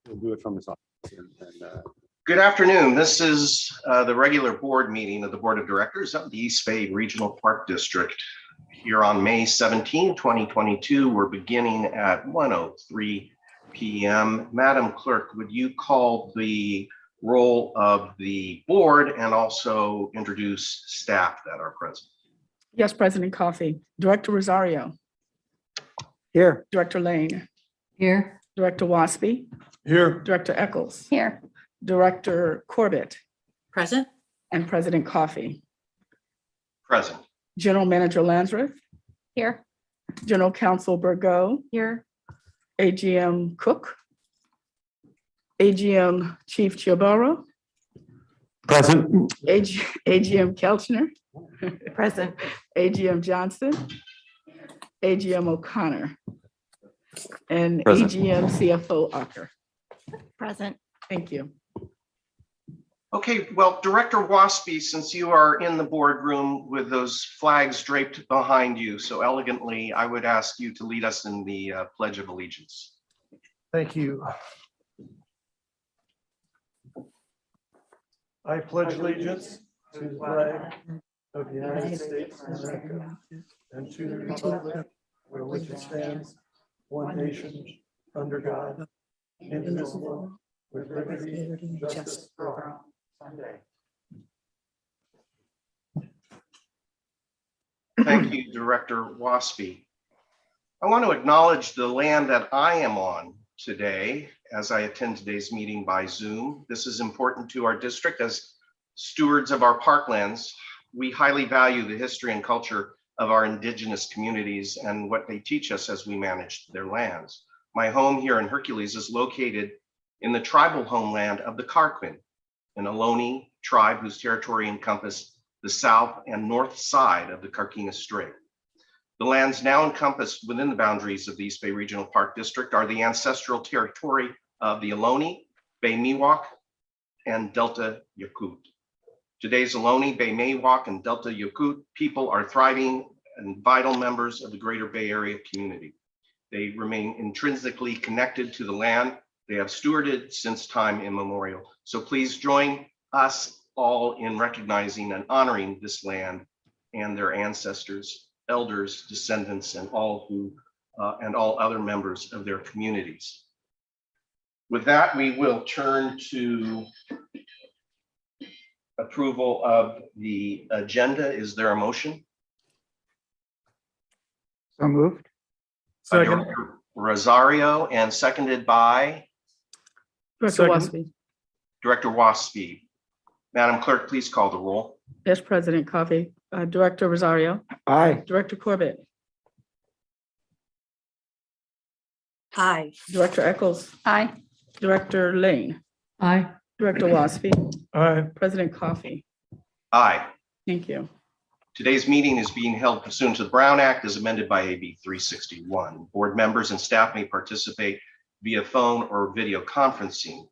We'll do it from his office. And Good afternoon. This is the regular board meeting of the Board of Directors of the East Bay Regional Park District. Here on May 17, 2022, we're beginning at 1:03 p.m. Madam Clerk, would you call the roll of the board and also introduce staff that are present? Yes, President Coffey. Director Rosario. here. Director Lane. Here. Director Waspy. Here. Director Eccles. Here. Director Corbett. Present. And President Coffey. Present. General Manager Lansreth. Here. General Counsel Burgo. Here. AGM Cook. AGM Chief Chioboro. Present. AGM Kelchner. Present. AGM Johnson. AGM O'Connor. And Present. AGM CFO Ocker. Present. Thank you. Okay, well, Director Waspy, since you are in the boardroom with those flags draped behind you so elegantly, I would ask you to lead us in the Pledge of Allegiance. Thank you. I pledge allegiance to the flag of the United States of America and to the republic for which it stands, one nation, under God, indivisible, with liberty and justice for all. Thank you, Director Waspy. I want to acknowledge the land that I am on today as I attend today's meeting by Zoom. This is important to our district as stewards of our parklands. We highly value the history and culture of our indigenous communities and what they teach us as we manage their lands. My home here in Hercules is located in the tribal homeland of the Carquin, an Ohlone tribe whose territory encompassed the south and north side of the Carquinez Strait. The lands now encompassed within the boundaries of the East Bay Regional Park District are the ancestral territory of the Ohlone, Bay Miwok, and Delta Yakut. Today's Ohlone, Bay Miwok, and Delta Yakut people are thriving and vital members of the Greater Bay Area community. They remain intrinsically connected to the land they have stewarded since time immemorial. So please join us all in recognizing and honoring this land and their ancestors, elders, descendants, and all other members of their communities. With that, we will turn to approval of the agenda. Is there a motion? So moved. Director Rosario and seconded by Director Second. Waspy. Director Waspy. Madam Clerk, please call the roll. Yes, President Coffey. Director Rosario. Aye. Director Corbett. Aye. Director Eccles. Aye. Director Lane. Aye. Director Waspy. Aye. President Coffey. Aye. Thank you. Today's meeting is being held pursuant to the Brown Act as amended by AB 361. Board members and staff may participate via phone or video conferencing.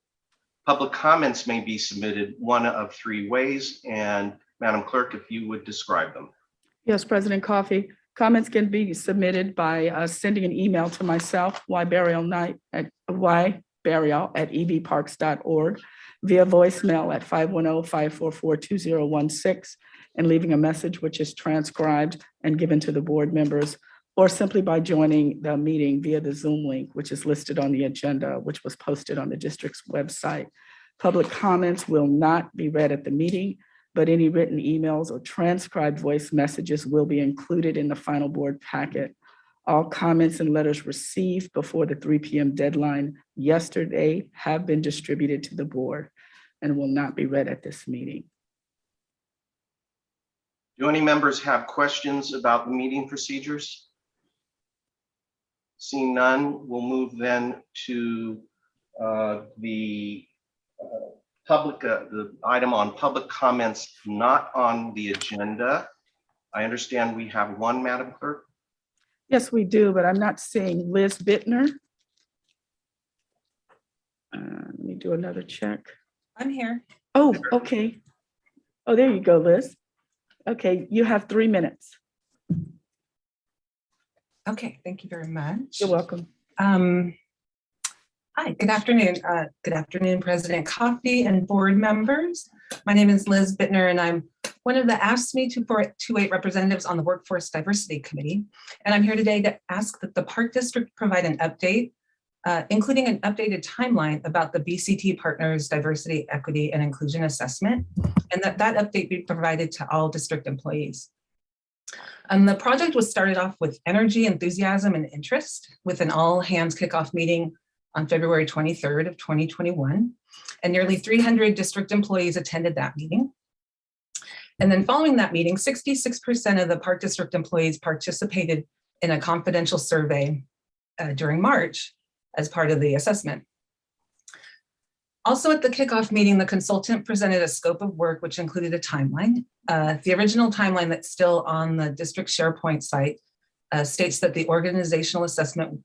Public comments may be submitted one of three ways, and Madam Clerk, if you would describe them. Yes, President Coffey. Comments can be submitted by sending an email to myself, ybarrial@ebparks.org, via voicemail at 510-544-2016, and leaving a message which is transcribed and given to the board members, or simply by joining the meeting via the Zoom link, which is listed on the agenda, which was posted on the district's website. Public comments will not be read at the meeting, but any written emails or transcribed voice messages will be included in the final board packet. All comments and letters received before the 3 p.m. deadline yesterday have been distributed to the board and will not be read at this meeting. Do any members have questions about the meeting procedures? Seeing none, we'll move then to the item on public comments not on the agenda. I understand we have one, Madam Clerk. Yes, we do, but I'm not seeing Liz Bittner. Let me do another check. I'm here. Oh, okay. Oh, there you go, Liz. Okay, you have 3 minutes. Okay, thank you very much. You're welcome. Hi, good afternoon. Good afternoon, President Coffey and board members. My name is Liz Bittner, and I'm one of the AFSCME 248 representatives on the Workforce Diversity Committee. And I'm here today to ask that the Park District provide an update, including an updated timeline about the BCT Partners Diversity, Equity, and Inclusion Assessment, and that update be provided to all district employees. The project was started off with energy, enthusiasm, and interest with an all-hands kickoff meeting on February 23rd of 2021, and nearly 300 district employees attended that meeting. And then following that meeting, 66% of the Park District employees participated in a confidential survey during March as part of the assessment. Also at the kickoff meeting, the consultant presented a scope of work which included a timeline. The original timeline that's still on the district SharePoint site states that the organizational assessment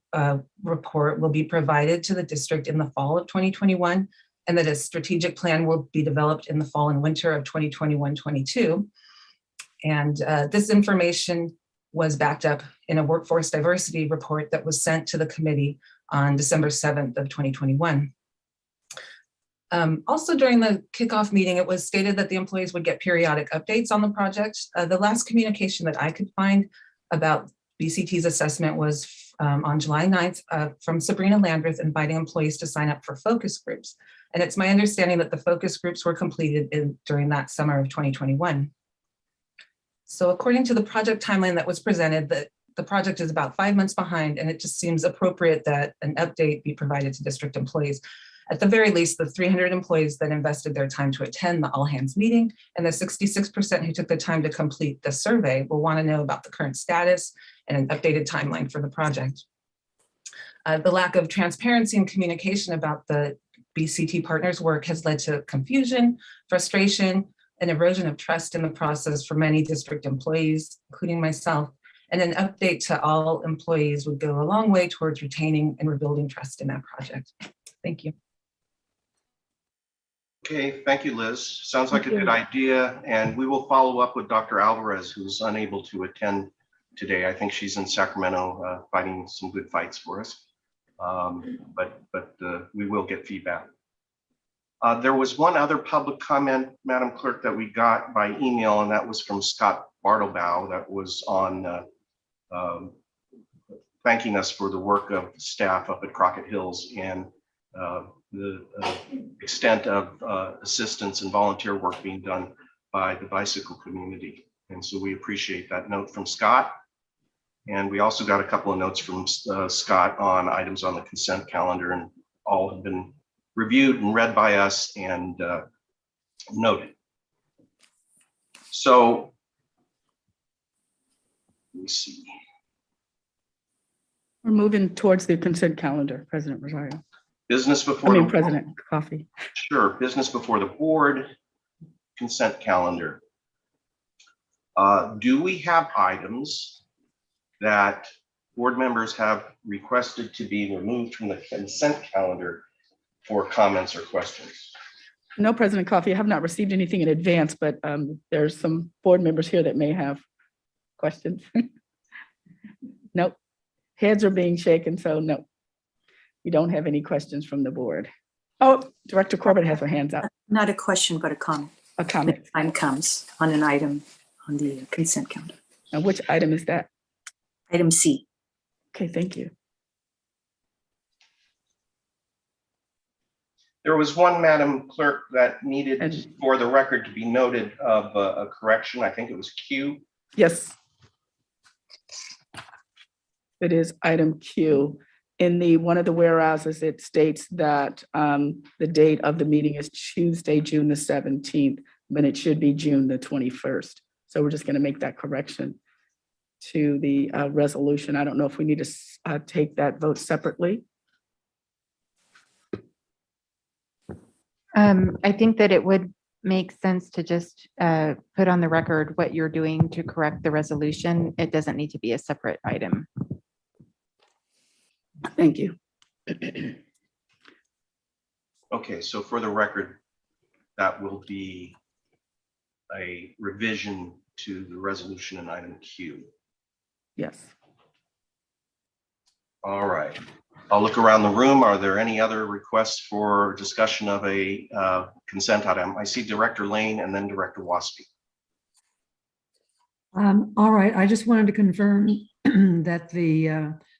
report will be provided to the district in the fall of 2021, and that a strategic plan will be developed in the fall and winter of 2021-22. And this information was backed up in a workforce diversity report that was sent to the committee on December 7th of 2021. Also during the kickoff meeting, it was stated that the employees would get periodic updates on the project. The last communication that I could find about BCT's assessment was on July 9th from Sabrina Landreth, inviting employees to sign up for focus groups. And it's my understanding that the focus groups were completed during that summer of 2021. So according to the project timeline that was presented, the project is about 5 months behind, and it just seems appropriate that an update be provided to district employees. At the very least, the 300 employees that invested their time to attend the all hands meeting and the 66% who took the time to complete the survey will want to know about the current status and an updated timeline for the project. The lack of transparency and communication about the BCT partners' work has led to confusion, frustration, and erosion of trust in the process for many district employees, including myself. And an update to all employees would go a long way towards retaining and rebuilding trust in that project. Thank you. Okay, thank you, Liz. Sounds like a good idea. And we will follow up with Dr. Alvarez, who's unable to attend today. I think she's in Sacramento fighting some good fights for us. But we will get feedback. There was one other public comment, Madam Clerk, that we got by email, and that was from Scott Bartlebow, that was on thanking us for the work of staff up at Crockett Hills and the extent of assistance and volunteer work being done by the bicycle community. And so we appreciate that note from Scott. And we also got a couple of notes from Scott on items on the consent calendar, and all have been reviewed and read by us and noted. So let me see. We're moving towards the consent calendar, President Rosario. Business before President Coffey. Sure, business before the board, consent calendar. Do we have items that board members have requested to be removed from the consent calendar for comments or questions? No, President Coffey, I have not received anything in advance, but there's some board members here that may have questions. Nope. Heads are being shaken, so no. We don't have any questions from the board. Oh, Director Corbett has her hands up. Not a question, but a comment. A comment. When time comes on an item on the consent calendar. And which item is that? Item C. Okay, thank you. There was one, Madam Clerk, that needed And- for the record to be noted of a correction. I think it was Q. Yes. It is item Q. In one of the whereases, it states that the date of the meeting is Tuesday, June the 17th, but it should be June the 21st. So we're just going to make that correction to the resolution. I don't know if we need to take that vote separately. I think that it would make sense to just put on the record what you're doing to correct the resolution. It doesn't need to be a separate item. Thank you. Okay, so for the record, that will be a revision to the resolution in item Q. Yes. All right. I'll look around the room. Are there any other requests for discussion of a consent item? I see Director Lane and then Director Waspy. All right, I just wanted to confirm that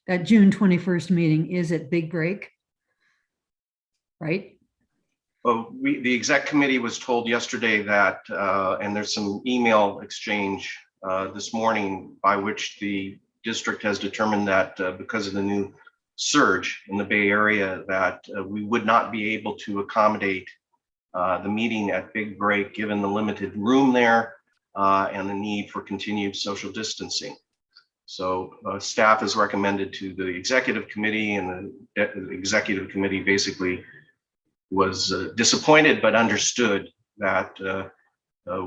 that June 21st meeting is at Big Break, right? Well, the exec committee was told yesterday that, and there's some email exchange this morning by which the district has determined that because of the new surge in the Bay Area, that we would not be able to accommodate the meeting at Big Break, given the limited room there and the need for continued social distancing. So staff has recommended to the executive committee, and the executive committee basically was disappointed but understood that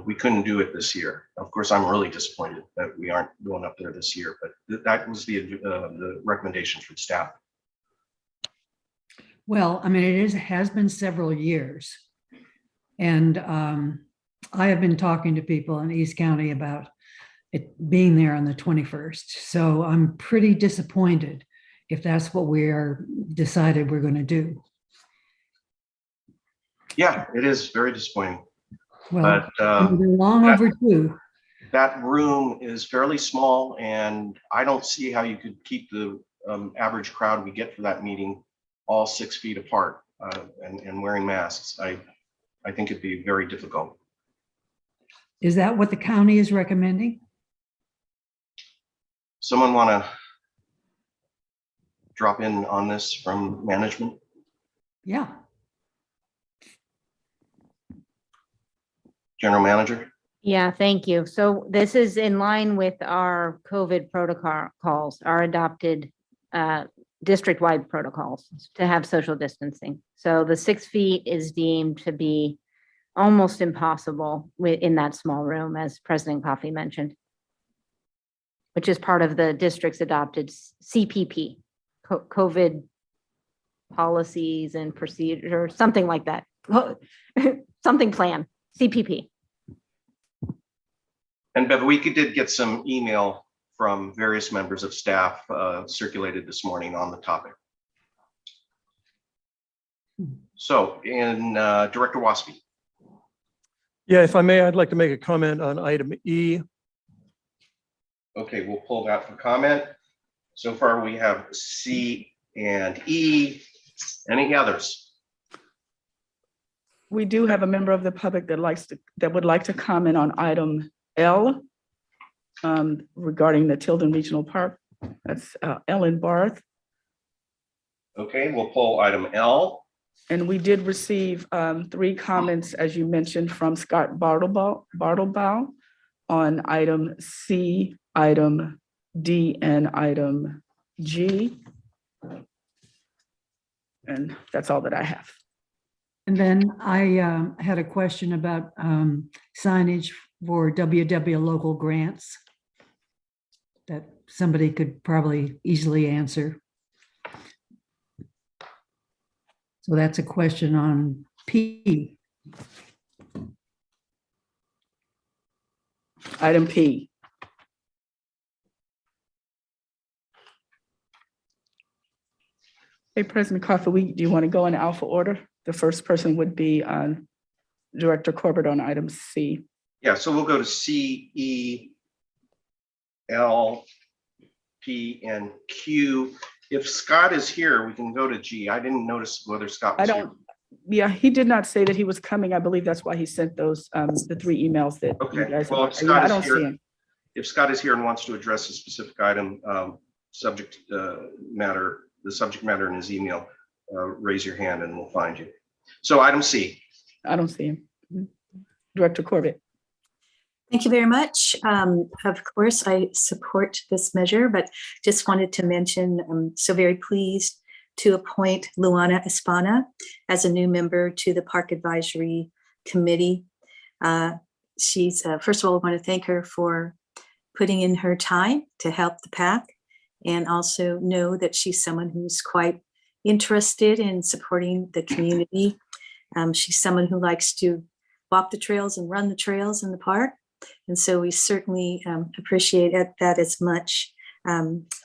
we couldn't do it this year. Of course, I'm really disappointed that we aren't going up there this year, but that was the recommendation from staff. Well, I mean, has been several years. And I have been talking to people in East County about it being there on the 21st. So I'm pretty disappointed if that's what we are decided we're going to do. Yeah, it is very disappointing. Well, But long overdue. that room is fairly small, and I don't see how you could keep the average crowd we get for that meeting all 6 feet apart and wearing masks. I think it'd be very difficult. Is that what the county is recommending? Someone want to drop in on this from management? Yeah. General Manager? Yeah, thank you. So this is in line with our COVID protocols, our adopted district-wide protocols to have social distancing. So the 6 feet is deemed to be almost impossible in that small room, as President Coffey mentioned, which is part of the district's adopted CPP, COVID policies and procedures, something like that. Something plan, CPP. And Bev, we did get some email from various members of staff circulated this morning on the topic. So in Director Waspy. Yeah, if I may, I'd like to make a comment on item E. Okay, we'll pull that for comment. So far we have C and E. Any others? We do have a member of the public that would like to comment on item L regarding the Tilden Regional Park. That's Ellen Barth. Okay, we'll pull item L. And we did receive 3 comments, as you mentioned, from Scott Bartlebaugh on item C, item D, and item G. And that's all that I have. And then I had a question about signage for WW local grants that somebody could probably easily answer. So that's a question on P. Item P. Hey, President Coffey, do you want to go in alpha order? The first person would be Director Corbett on item C. Yeah, so we'll go to C, E, L, P, and Q. If Scott is here, we can go to G. I didn't notice whether Scott was here. Yeah, he did not say that he was coming. I believe that's why he sent those, the 3 emails that you Okay, guys. well, if I Scott don't is see here, him. if Scott is here and wants to address a specific item, subject matter, the subject matter in his email, raise your hand and we'll find you. So item C. I don't see him. Director Corbett. Thank you very much. Of course, I support this measure, but just wanted to mention, I'm so very pleased to appoint Luana Espana as a new member to the Park Advisory Committee. She's, first of all, I want to thank her for putting in her time to help the PAC, and also know that she's someone who's quite interested in supporting the community. She's someone who likes to walk the trails and run the trails in the park. And so we certainly appreciate that as much.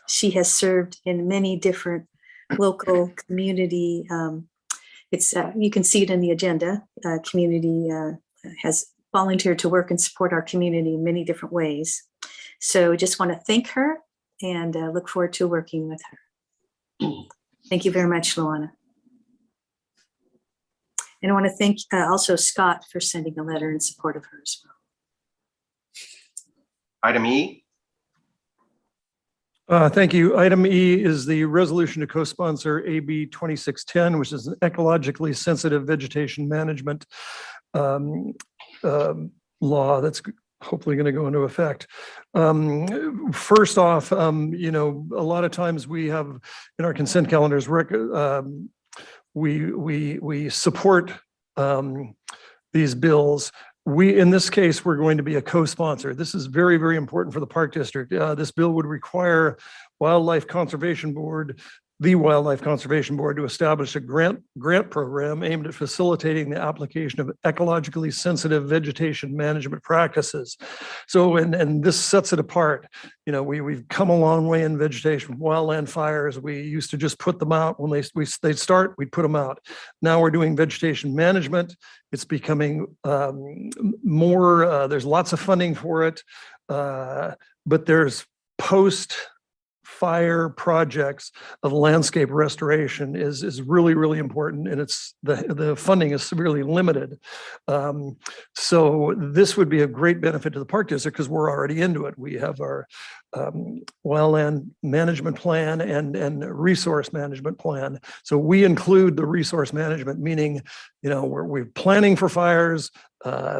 She has served in many different local community. It's you can see it in the agenda. Community has volunteered to work and support our community in many different ways. So just want to thank her and look forward to working with her. Thank you very much, Luana. And I want to thank also Scott for sending a letter in support of her as well. Item E. Thank you. Item E is the resolution to co-sponsor AB 2610, which is an ecologically sensitive vegetation management law that's hopefully going to go into effect. First off, you know, a lot of times we have in our consent calendars, we support these bills. In this case, we're going to be a co-sponsor. This is very, very important for the Park District. This bill would require the Wildlife Conservation Board to establish a grant program aimed at facilitating the application of ecologically sensitive vegetation management practices. So, and this sets it apart. You know, we've come a long way in vegetation. Wildland fires, we used to just put them out when they'd start, we'd put them out. Now we're doing vegetation management. It's becoming more, there's lots of funding for it, but there's post-fire projects of landscape restoration is really, really important, and it's the funding is severely limited. So this would be a great benefit to the Park District because we're already into it. We have our wildland management plan and resource management plan. So we include the resource management, meaning, you know, we're planning for fires,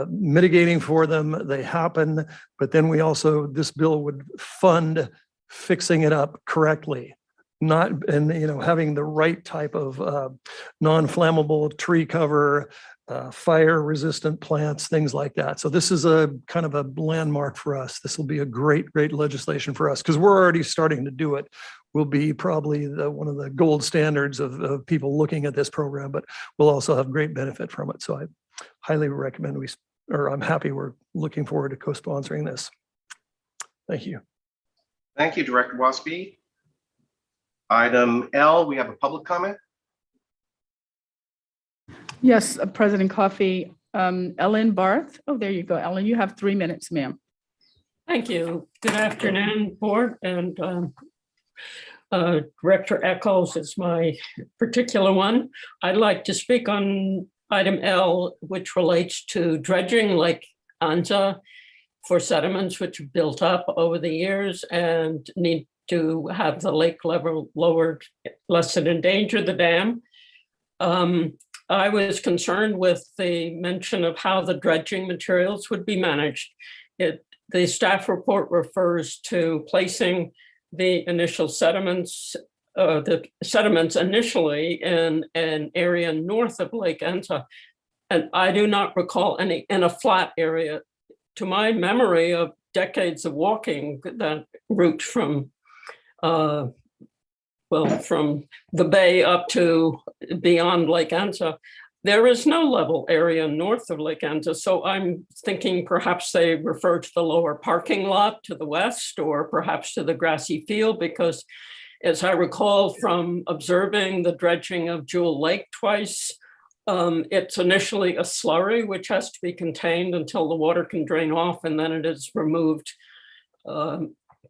mitigating for them, they happen, but then we also, this bill would fund fixing it up correctly, having the right type of non-flammable tree cover, fire resistant plants, things like that. So this is a kind of a landmark for us. This will be a great legislation for us because we're already starting to do it. We'll be probably one of the gold standards of people looking at this program, but we'll also have great benefit from it. So I highly recommend I'm happy we're looking forward to co-sponsoring this. Thank you. Thank you, Director Wasby. Item L, we have a public comment. Yes, President Coffey, Ellen Barth. Oh, there you go. Ellen, you have 3 minutes, ma'am. Thank you. Good afternoon, board, and Director Echols is my particular one. I'd like to speak on item L, which relates to dredging Lake Anza for sediments which have built up over the years and need to have the lake level lowered lest it endanger the dam. I was concerned with the mention of how the dredging materials would be managed. The staff report refers to placing the initial sediments, initially in an area north of Lake Anza. And I do not recall any in a flat area. To my memory of decades of walking that route from from the bay up to beyond Lake Anza, there is no level area north of Lake Anza. So I'm thinking perhaps they refer to the lower parking lot to the west, or perhaps to the grassy field, because as I recall from observing the dredging of Jewel Lake twice, it's initially a slurry which has to be contained until the water can drain off, and then it is removed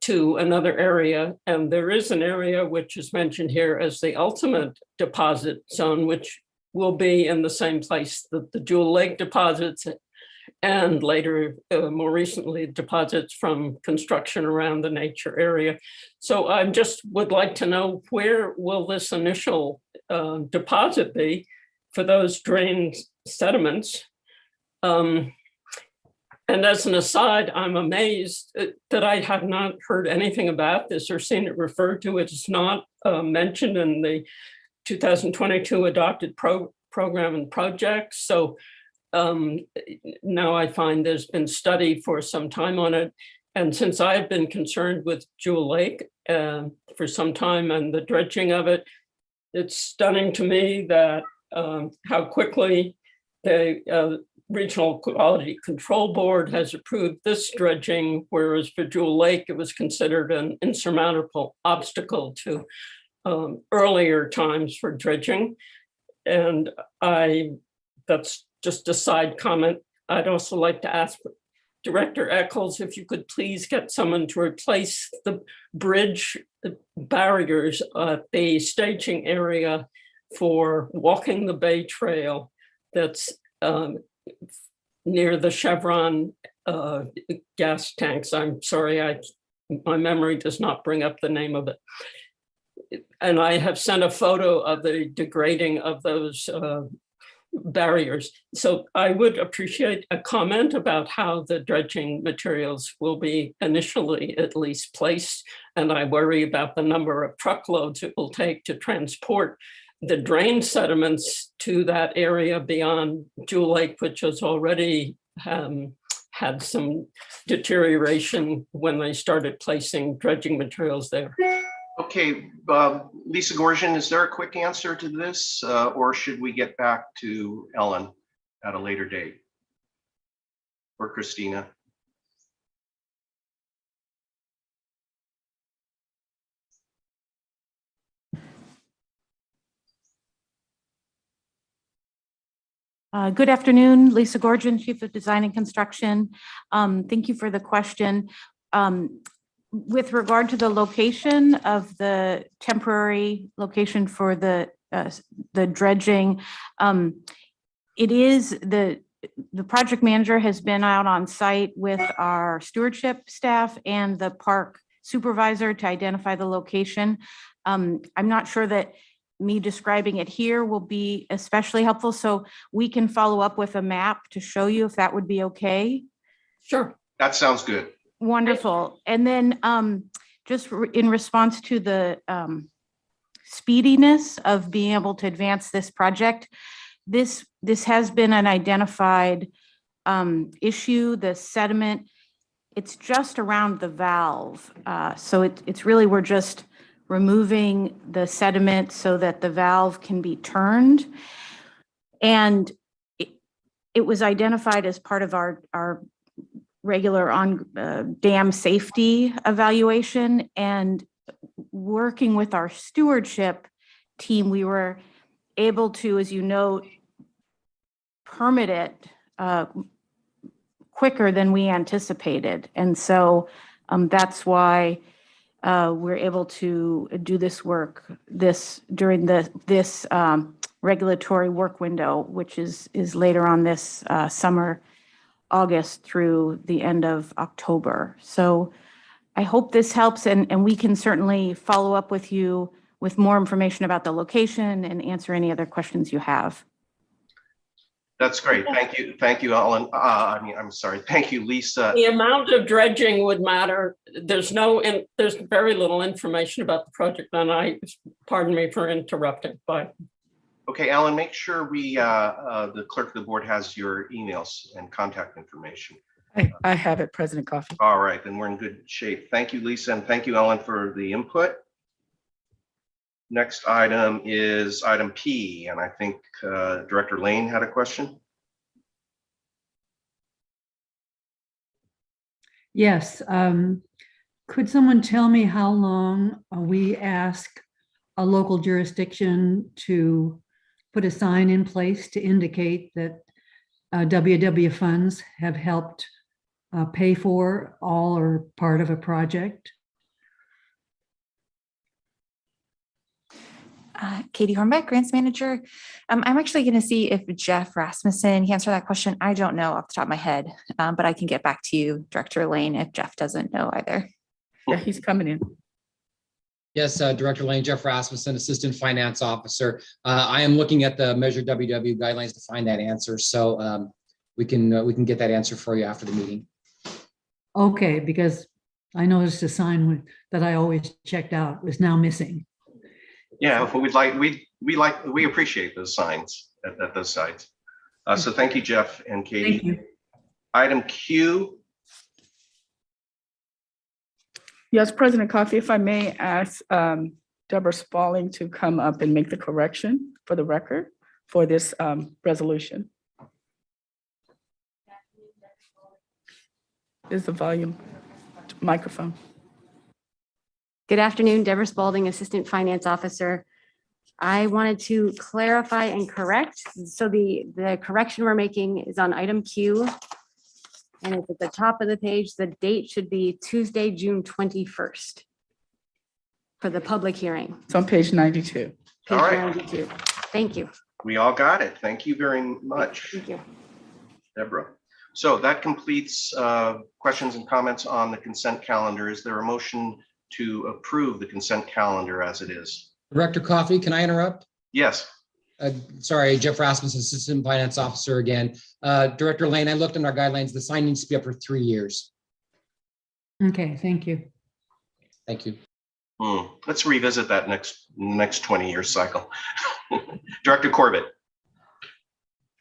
to another area. And there is an area which is mentioned here as the ultimate deposit zone, which will be in the same place that the Jewel Lake deposits and later, more recently, deposits from construction around the nature area. So I just would like to know, where will this initial deposit be for those drained sediments? And as an aside, I'm amazed that I have not heard anything about this or seen it referred to. It's not mentioned in the 2022 adopted program and projects. So now I find there's been study for some time on it. And since I've been concerned with Jewel Lake for some time and the dredging of it, it's stunning to me that how quickly the Regional Quality Control Board has approved this dredging, whereas for Jewel Lake, it was considered an insurmountable obstacle to earlier times for dredging. And that's just a side comment. I'd also like to ask Director Eccles if you could please get someone to replace the bridge barriers at the staging area for walking the Bay Trail that's near the Chevron gas tanks. I'm sorry, my memory does not bring up the name of it. And I have sent a photo of the degrading of those barriers. So I would appreciate a comment about how the dredging materials will be initially at least placed. And I worry about the number of truckloads it will take to transport the drain sediments to that area beyond Jewel Lake, which has already had some deterioration when they started placing dredging materials there. Okay, Lisa Gorgian, is there a quick answer to this, or should we get back to Ellen at a later date? Or Christina? Good afternoon, Lisa Gorgian, Chief of Design and Construction. Thank you for the question. With regard to the location of the temporary location for the dredging, it is the project manager has been out on site with our stewardship staff and the park supervisor to identify the location. I'm not sure that me describing it here will be especially helpful, so we can follow up with a map to show you if that would be okay. Sure. That sounds good. Wonderful. And then just in response to the speediness of being able to advance this project, this has been an identified issue. The sediment, it's just around the valve. So it's really, we're just removing the sediment so that the valve can be turned. And it was identified as part of our regular on dam safety evaluation, and working with our stewardship team, we were able to, as you note, permit it quicker than we anticipated. And so that's why we're able to do this work during this regulatory work window, which is later on this summer, August through the end of October. So I hope this helps, and we can certainly follow up with you with more information about the location and answer any other questions you have. That's great. Thank you. Thank you, Ellen. I'm sorry. Thank you, Lisa. The amount of dredging would matter. There's very little information about the project, and pardon me for interrupting, but. Okay, Alan, make sure the clerk of the board has your emails and contact information. I have it, President Coffey. All right, then we're in good shape. Thank you, Lisa, and thank you, Ellen, for the input. Next item is item P, and I think Director Lane had a question. Yes. Could someone tell me how long we ask a local jurisdiction to put a sign in place to indicate that WW funds have helped pay for all or part of a project? Katie Hornbeck, Grants Manager. I'm actually going to see if Jeff Rasmussen can answer that question. I don't know off the top of my head, but I can get back to you, Director Lane, if Jeff doesn't know either. Yeah, he's coming in. Yes, Director Lane, Jeff Rasmussen, Assistant Finance Officer. I am looking at the Measure WW guidelines to find that answer. So we can get that answer for you after the meeting. Okay, because I noticed a sign that I always checked out was now missing. Yeah, we appreciate those signs at those sites. So thank you, Jeff and Katie. Thank you. Item Q. Yes, President Coffey, if I may ask Deborah Spaulding to come up and make the correction for the record for this resolution. Is the volume microphone? Good afternoon, Deborah Spalding, Assistant Finance Officer. I wanted to clarify and correct. So the correction we're making is on item Q. And it's at the top of the page. The date should be Tuesday, June 21st for the public hearing. It's on page 92. All Page right. 92. Thank you. We all got it. Thank you very much, Thank you. Deborah. So that completes questions and comments on the consent calendar. Is there a motion to approve the consent calendar as it is? Director Coffey, can I interrupt? Yes. Sorry, Jeff Rasmussen, Assistant Finance Officer again. Director Lane, I looked in our guidelines. The sign needs to be up for 3 years. Okay, thank you. Thank you. Let's revisit that next 20-year cycle. Director Corbett.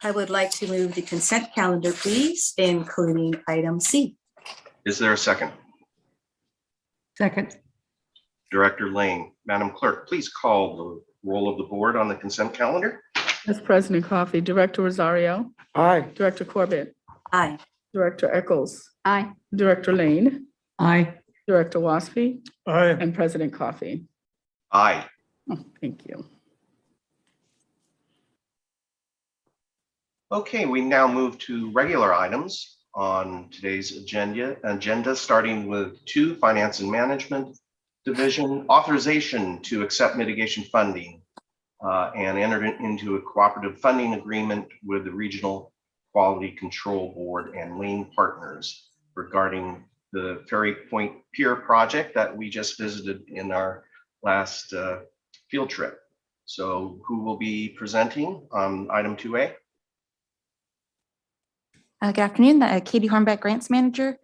I would like to move the consent calendar, please, including item C. Is there a second? Second. Director Lane. Madam Clerk, please call the roll of the board on the consent calendar. As President Coffey, Director Rosario, Aye. Director Corbett, Aye. Director Eccles, Aye. Director Lane, Aye. Director Waspy, Aye. and President Coffey. Aye. Oh, thank you. Okay, we now move to regular items on today's agenda, starting with 2, Finance and Management Division, authorization to accept mitigation funding and enter into a cooperative funding agreement with the Regional Quality Control Board and lane partners regarding the Ferry Point Pier project that we just visited in our last field trip. So who will be presenting on item 2A? Good afternoon, Katie Hornbeck, Grants Manager,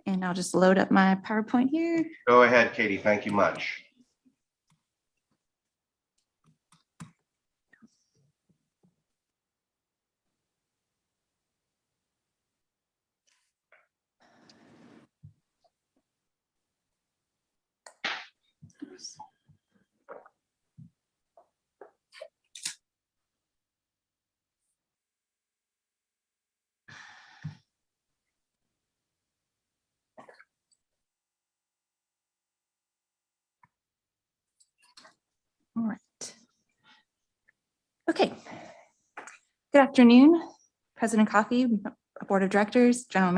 and I'll just load up my PowerPoint here. Go ahead, Katie. Thank you much. All right. Okay. Good afternoon, President Coffey, Board of Directors, General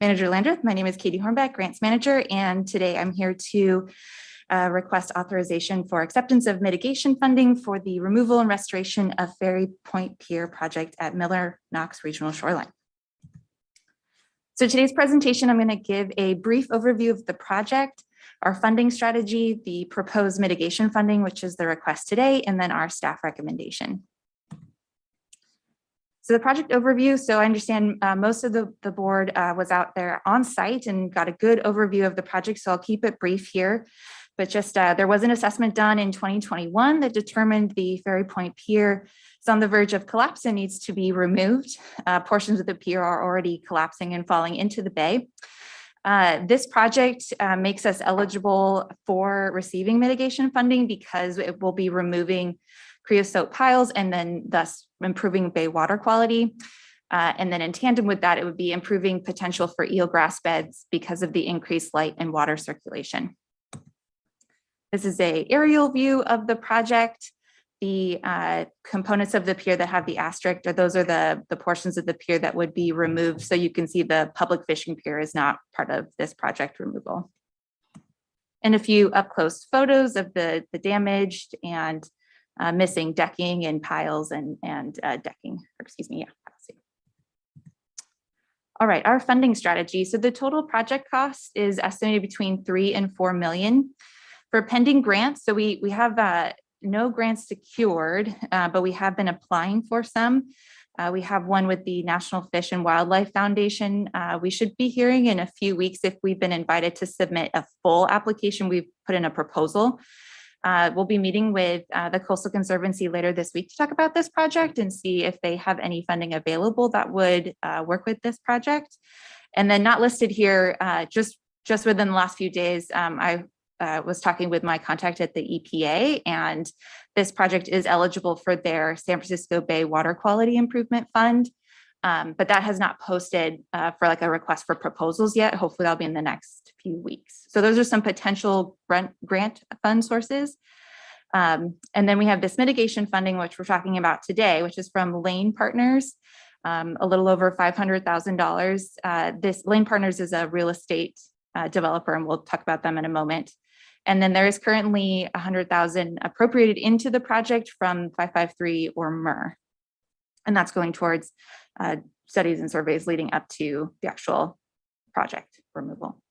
Manager Landreth. My name is Katie Hornbeck, Grants Manager, and today I'm here to request authorization for acceptance of mitigation funding for the removal and restoration of Ferry Point Pier project at Miller Knox Regional Shoreline. So today's presentation, I'm going to give a brief overview of the project, our funding strategy, the proposed mitigation funding, which is the request today, and then our staff recommendation. So the project overview, so I understand most of the board was out there on site and got a good overview of the project, so I'll keep it brief here. But just there was an assessment done in 2021 that determined the Ferry Point Pier is on the verge of collapse and needs to be removed. Portions of the pier are already collapsing and falling into the bay. This project makes us eligible for receiving mitigation funding because it will be removing creosote piles and then thus improving bay water quality. And then in tandem with that, it would be improving potential for eelgrass beds because of the increased light and water circulation. This is an aerial view of the project. The components of the pier that have the asterisk, or those are the portions of the pier that would be removed. So you can see the public fishing pier is not part of this project removal. And a few up close photos of the damaged and missing decking and piles and decking, or excuse me, yeah. All right, our funding strategy. So the total project cost is estimated between 3 and 4 million for pending grants. So we have no grants secured, but we have been applying for some. We have one with the National Fish and Wildlife Foundation. We should be hearing in a few weeks if we've been invited to submit a full application. We've put in a proposal. We'll be meeting with the Coastal Conservancy later this week to talk about this project and see if they have any funding available that would work with this project. And then not listed here, just within the last few days, I was talking with my contact at the EPA, and this project is eligible for their San Francisco Bay Water Quality Improvement Fund, but that has not posted for like a request for proposals yet. Hopefully that'll be in the next few weeks. So those are some potential grant fund sources. And then we have this mitigation funding, which we're talking about today, which is from Lane Partners, a little over $500,000. This Lane Partners is a real estate developer, and we'll talk about them in a moment. And then there is currently $100,000 appropriated into the project from 553 or MER. And that's going towards studies and surveys leading up to the actual project removal.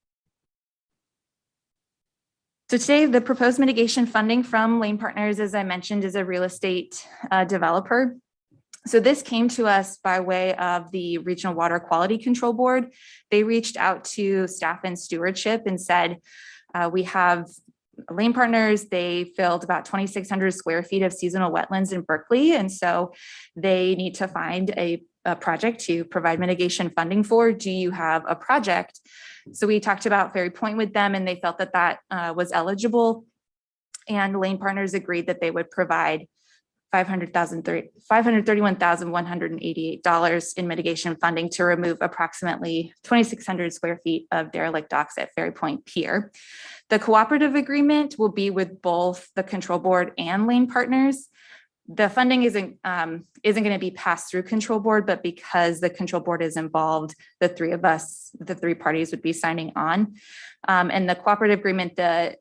So today, the proposed mitigation funding from Lane Partners, as I mentioned, is a real estate developer. So this came to us by way of the Regional Water Quality Control Board. They reached out to staff and stewardship and said, we have Lane Partners, they filled about 2,600 square feet of seasonal wetlands in Berkeley. And so they need to find a project to provide mitigation funding for. Do you have a project? So we talked about Ferry Point with them, and they felt that that was eligible. And Lane Partners agreed that they would provide $531,188 in mitigation funding to remove approximately 2,600 square feet of derelict docks at Ferry Point Pier. The cooperative agreement will be with both the control board and Lane Partners. The funding isn't going to be passed through control board, but because the control board is involved, the three of us, the three parties would be signing on. And the cooperative agreement, the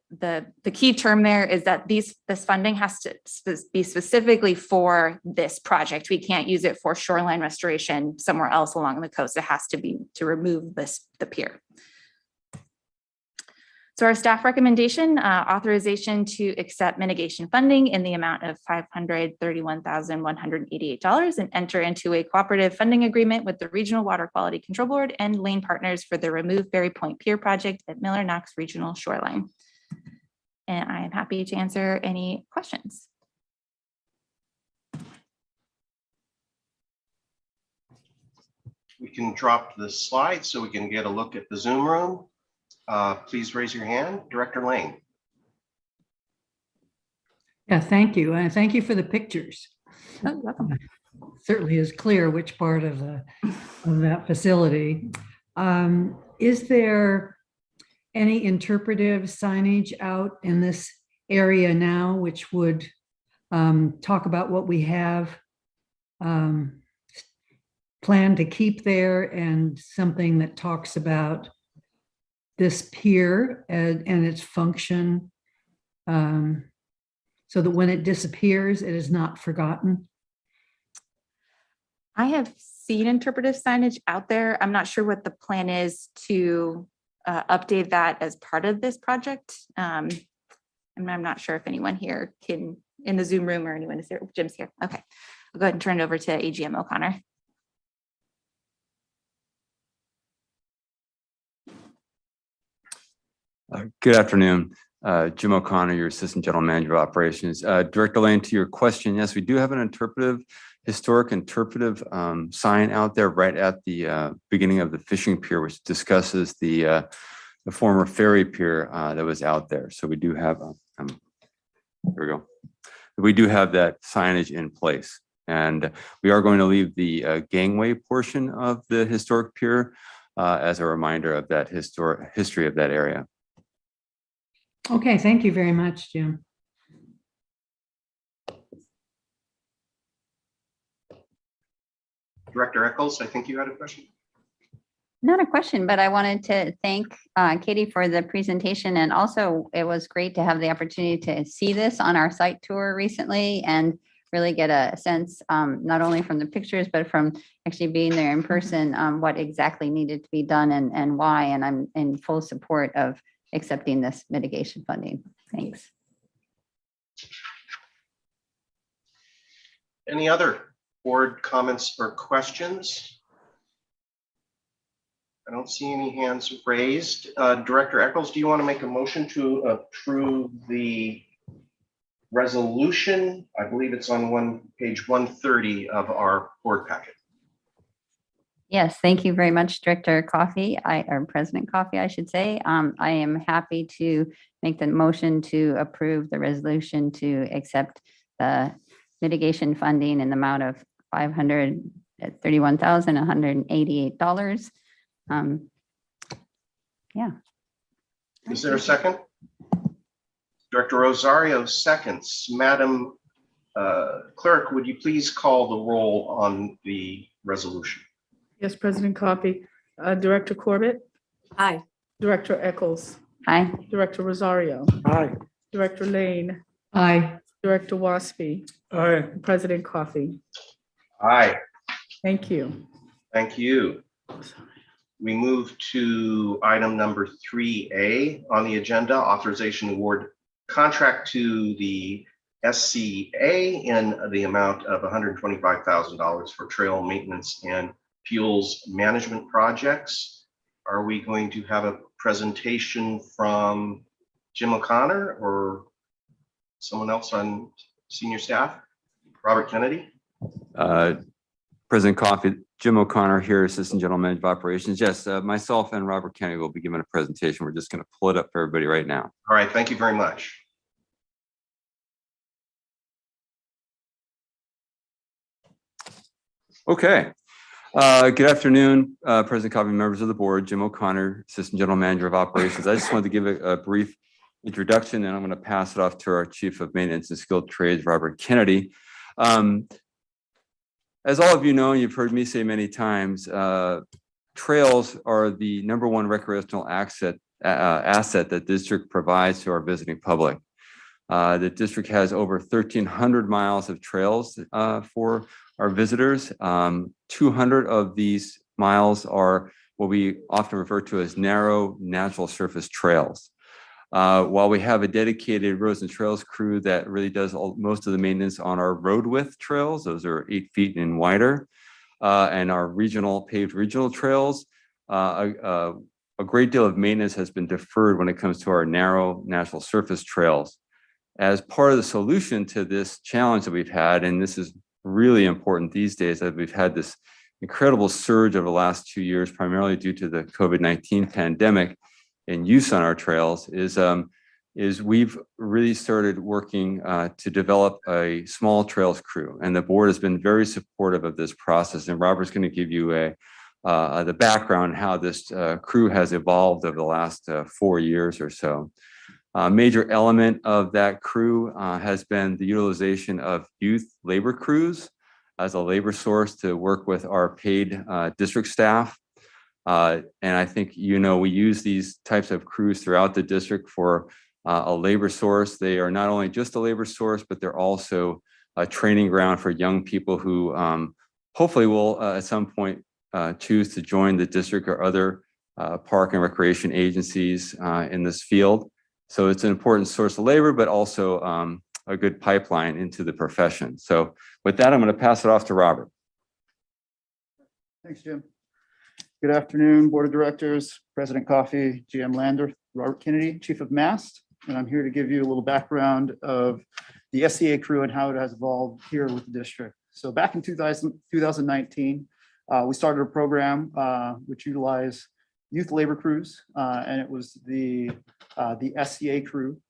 key term there is that this funding has to be specifically for this project. We can't use it for shoreline restoration somewhere else along the coast. It has to be to remove the pier. So our staff recommendation, authorization to accept mitigation funding in the amount of $531,188 and enter into a cooperative funding agreement with the Regional Water Quality Control Board and Lane Partners for the Remove Ferry Point Pier project at Miller Knox Regional Shoreline. And I am happy to answer any questions. We can drop the slide so we can get a look at the Zoom room. Please raise your hand. Director Lane. Yeah, thank you. And thank you for the pictures. Oh, welcome. Certainly is clear which part of that facility. Is there any interpretive signage out in this area now, which would talk about what we have planned to keep there, and something that talks about this pier and its function, so that when it disappears, it is not forgotten? I have seen interpretive signage out there. I'm not sure what the plan is to update that as part of this project. And I'm not sure if anyone here can, in the Zoom room, or anyone is here. Jim's here. Okay, I'll go ahead and turn it over to AGM O'Connor. Good afternoon. Jim O'Connor, your Assistant General Manager of Operations. Director Lane, to your question, yes, we do have an historic interpretive sign out there right at the beginning of the fishing pier, which discusses the former ferry pier that was out there. So we do have, there we go. We do have that signage in place. And we are going to leave the gangway portion of the historic pier as a reminder of that history of that area. Okay, thank you very much, Jim. Director Eccles, I think you had a question. Not a question, but I wanted to thank Katie for the presentation. And also it was great to have the opportunity to see this on our site tour recently and really get a sense, not only from the pictures, but from actually being there in person, what exactly needed to be done and why. And I'm in full support of accepting this mitigation funding. Thanks. Any other board comments or questions? I don't see any hands raised. Director Eccles, do you want to make a motion to approve the resolution? I believe it's on page 130 of our board packet. Yes, thank you very much, Director Coffey, or President Coffey, I should say. I am happy to make the motion to approve the resolution to accept the mitigation funding in the amount of $531,188. Yeah. Is there a second? Director Rosario seconds. Madam Clerk, would you please call the roll on the resolution? Yes, President Coffey. Director Corbett, Aye. Director Eccles, Aye. Director Rosario, Aye. Director Lane, Aye. Director Waspy, Aye. President Coffey. Aye, Thank you. thank you. We move to item number 3A on the agenda, authorization award contract to the SCA in the amount of $125,000 for trail maintenance and fuels management projects. Are we going to have a presentation from Jim O'Connor or someone else on senior staff? Robert Kennedy? President Coffey, Jim O'Connor here, Assistant General Manager of Operations. Yes, myself and Robert Kennedy will be giving a presentation. We're just going to pull it up for everybody right now. All right, thank you very much. Okay. Good afternoon, President Coffey, members of the board. Jim O'Connor, Assistant General Manager of Operations. I just wanted to give a brief introduction, and I'm going to pass it off to our Chief of Maintenance and Skilled Trades, Robert Kennedy. As all of you know, and you've heard me say many times, trails are the #1 recreational asset that district provides to our visiting public. The district has over 1,300 miles of trails for our visitors. 200 of these miles are what we often refer to as narrow natural surface trails. While we have a dedicated roads and trails crew that really does most of the maintenance on our road width trails, those are 8 feet and wider, and our paved regional trails, a great deal of maintenance has been deferred when it comes to our narrow natural surface trails. As part of the solution to this challenge that we've had, and this is really important these days, that we've had this incredible surge over the last 2 years, primarily due to the COVID-19 pandemic in use on our trails, is we've really started working to develop a small trails crew, and the board has been very supportive of this process. And Robert's going to give you the background how this crew has evolved over the last 4 years or so. A major element of that crew has been the utilization of youth labor crews as a labor source to work with our paid district staff. And I think, we use these types of crews throughout the district for a labor source. They are not only just a labor source, but they're also a training ground for young people who hopefully will at some point choose to join the district or other park and recreation agencies in this field. So it's an important source of labor, but also a good pipeline into the profession. So with that, I'm going to pass it off to Robert. Thanks, Jim. Good afternoon, Board of Directors, President Coffey, GM Lander, Robert Kennedy, Chief of Mast, and I'm here to give you a little background of the SCA crew and how it has evolved here with the district. So back in 2019, we started a program which utilized youth labor crews, and it was the SCA crew.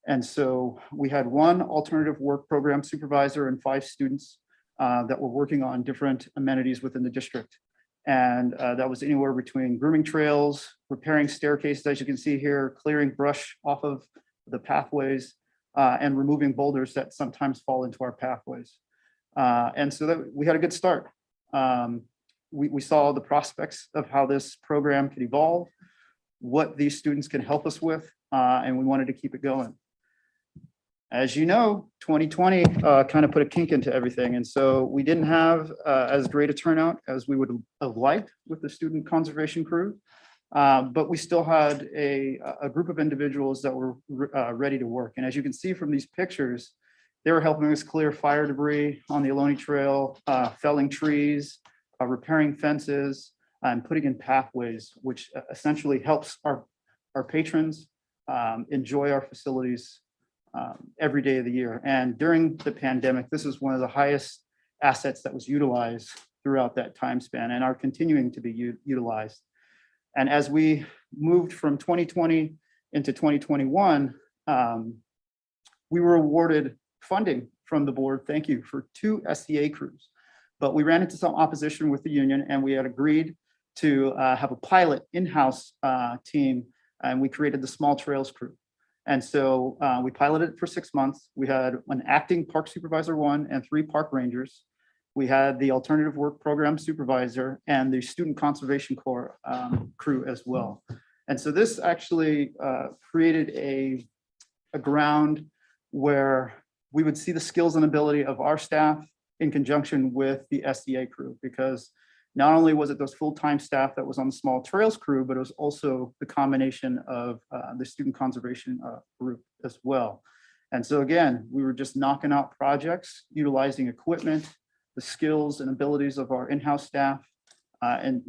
And so we had one alternative work program supervisor and 5 students that were working on different amenities within the district. And that was anywhere between grooming trails, repairing staircases, as you can see here, clearing brush off of the pathways, and removing boulders that sometimes fall into our pathways. And so that we had a good start. We saw the prospects of how this program could evolve, what these students can help us with, and we wanted to keep it going. As you know, 2020 kind of put a kink into everything. And so we didn't have as great a turnout as we would have liked with the student conservation crew. But we still had a group of individuals that were ready to work. And as you can see from these pictures, they were helping us clear fire debris on the Ohlone Trail, felling trees, repairing fences, and putting in pathways, which essentially helps our patrons enjoy our facilities every day of the year. And during the pandemic, this is one of the highest assets that was utilized throughout that time span and are continuing to be utilized. And as we moved from 2020 into 2021, we were awarded funding from the board, thank you, for 2 SCA crews. But we ran into some opposition with the union, and we had agreed to have a pilot in-house team and we created the Small Trails Crew. And so we piloted it for 6 months. We had an acting park supervisor 1 and 3 park rangers. We had the alternative work program supervisor and the student conservation corps crew as well. And so this actually created a ground where we would see the skills and ability of our staff in conjunction with the SEA crew, because not only was it those full-time staff that was on the Small Trails crew, but it was also the combination of the student conservation group as well. And so again, we were just knocking out projects, utilizing equipment, the skills and abilities of our in-house staff, and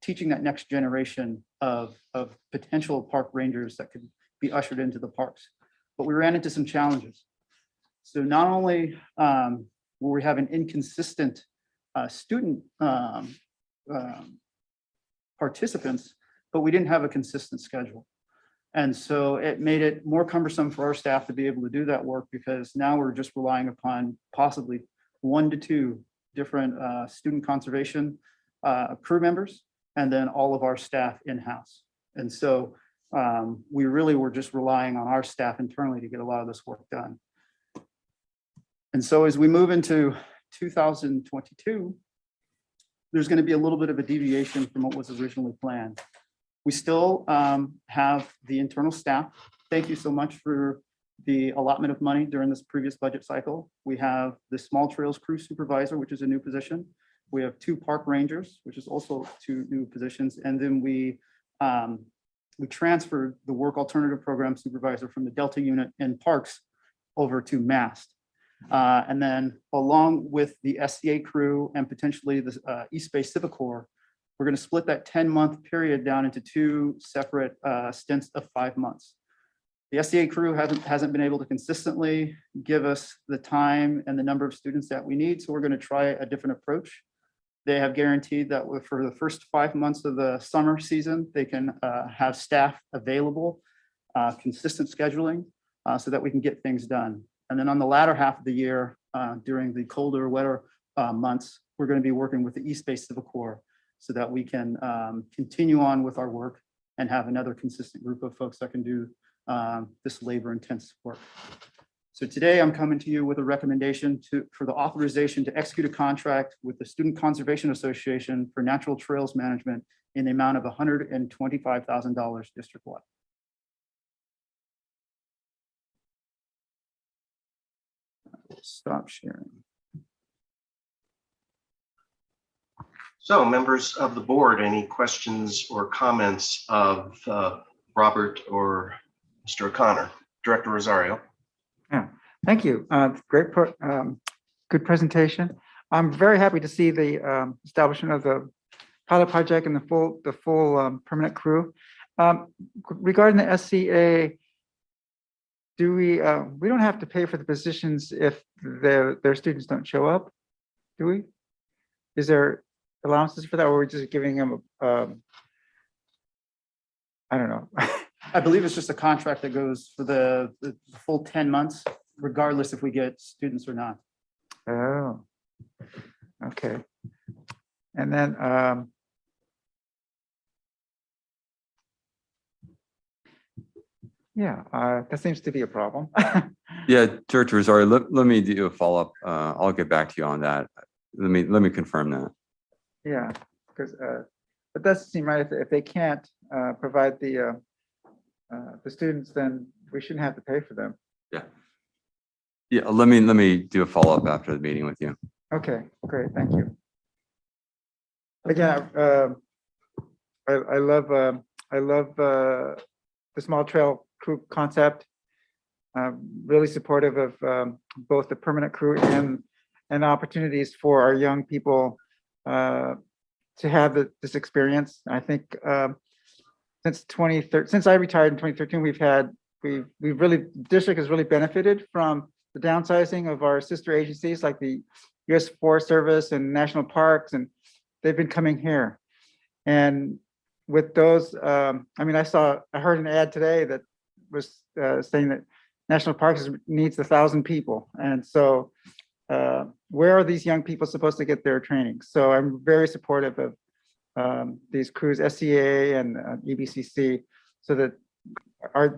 teaching that next generation of potential park rangers that could be ushered into the parks. But we ran into some challenges. So not only were we having inconsistent student participants, but we didn't have a consistent schedule. And so it made it more cumbersome for our staff to be able to do that work, because now we're just relying upon possibly 1 to 2 different student conservation crew members, and then all of our staff in-house. And so we really were just relying on our staff internally to get a lot of this work done. And so as we move into 2022, there's going to be a little bit of a deviation from what was originally planned. We still have the internal staff. Thank you so much for the allotment of money during this previous budget cycle. We have the Small Trails Crew Supervisor, which is a new position. We have 2 park rangers, which is also 2 new positions. And then we transferred the Work Alternative Program Supervisor from the Delta unit in parks over to MAST. And then along with the SCA crew and potentially the East Bay Civic Corps, we're going to split that 10-month period down into 2 separate stints of 5 months. The SCA crew hasn't been able to consistently give us the time and the number of students that we need, so we're going to try a different approach. They have guaranteed that for the first 5 months of the summer season, they can have staff available, consistent scheduling, so that we can get things done. And then on the latter half of the year, during the colder, wetter months, we're going to be working with the East Bay Civic Corps so that we can continue on with our work and have another consistent group of folks that can do this labor-intensive work. So today I'm coming to you with a recommendation for the authorization to execute a contract with the Student Conservation Association for natural trails management in the amount of $125,000 district-wide. Stop sharing. So members of the board, any questions or comments of Robert or Mr. O'Connor? Director Rosario. Yeah, thank you. Good presentation. I'm very happy to see the establishment of the pilot project and the full permanent crew. Regarding the SCA, do we don't have to pay for the positions if their students don't show up, do we? Is there allowances for that, or we're just giving them I don't know. I believe it's just a contract that goes for the full 10 months, regardless if we get students or not. Oh, okay. And then that seems to be a problem. Yeah, Director Rosario, let me do a follow-up. I'll get back to you on that. Let me confirm that. Yeah, because it doesn't seem right if they can't provide the students, then we shouldn't have to pay for them. Yeah, let me do a follow-up after the meeting with you. Okay, great, thank you. Again, I love the small trail crew concept. Really supportive of both the permanent crew and opportunities for our young people to have this experience. I think since I retired in 2013, we've really, district has really benefited from the downsizing of our sister agencies like the U.S. Forest Service and national parks, and they've been coming here. And with those, I heard an ad today that was saying that national parks needs 1,000 people. And so where are these young people supposed to get their training? So I'm very supportive of these crews, SCA and EBCC, so that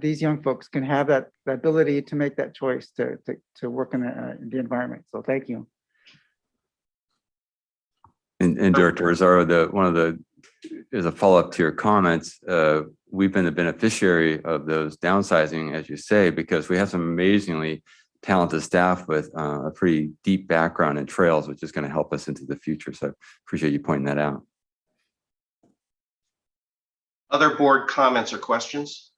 these young folks can have that the ability to make that choice to work in the environment. So thank you. And Director Rosario, as a follow-up to your comments, we've been the beneficiary of those downsizing, as you say, because we have some amazingly talented staff with a pretty deep background in trails, which is going to help us into the future. So appreciate you pointing that out. Other board comments or questions?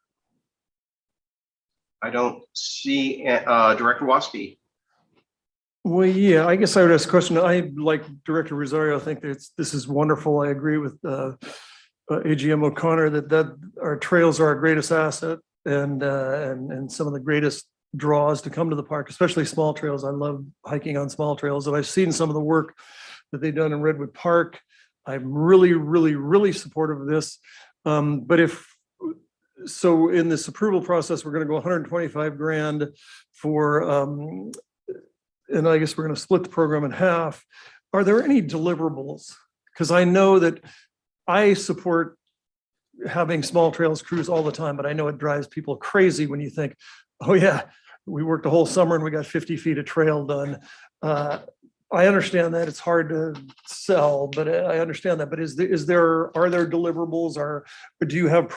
I don't see Director Waspy. Well, yeah, I guess I would ask a question. I, like Director Rosario, I think this is wonderful. I agree with AGM O'Connor that our trails are our greatest asset and some of the greatest draws to come to the park, especially small trails. I love hiking on small trails, and I've seen some of the work that they've done in Redwood Park. I'm really, really, really supportive of this. But so in this approval process, we're going to go 125 grand for, and I guess we're going to split the program in half. Are there any deliverables? Because I know that I support having small trails crews all the time, but I know it drives people crazy when you think, oh yeah, we worked a whole summer and we got 50 feet of trail done. I understand that it's hard to sell, but I understand that. But are there deliverables, or do you have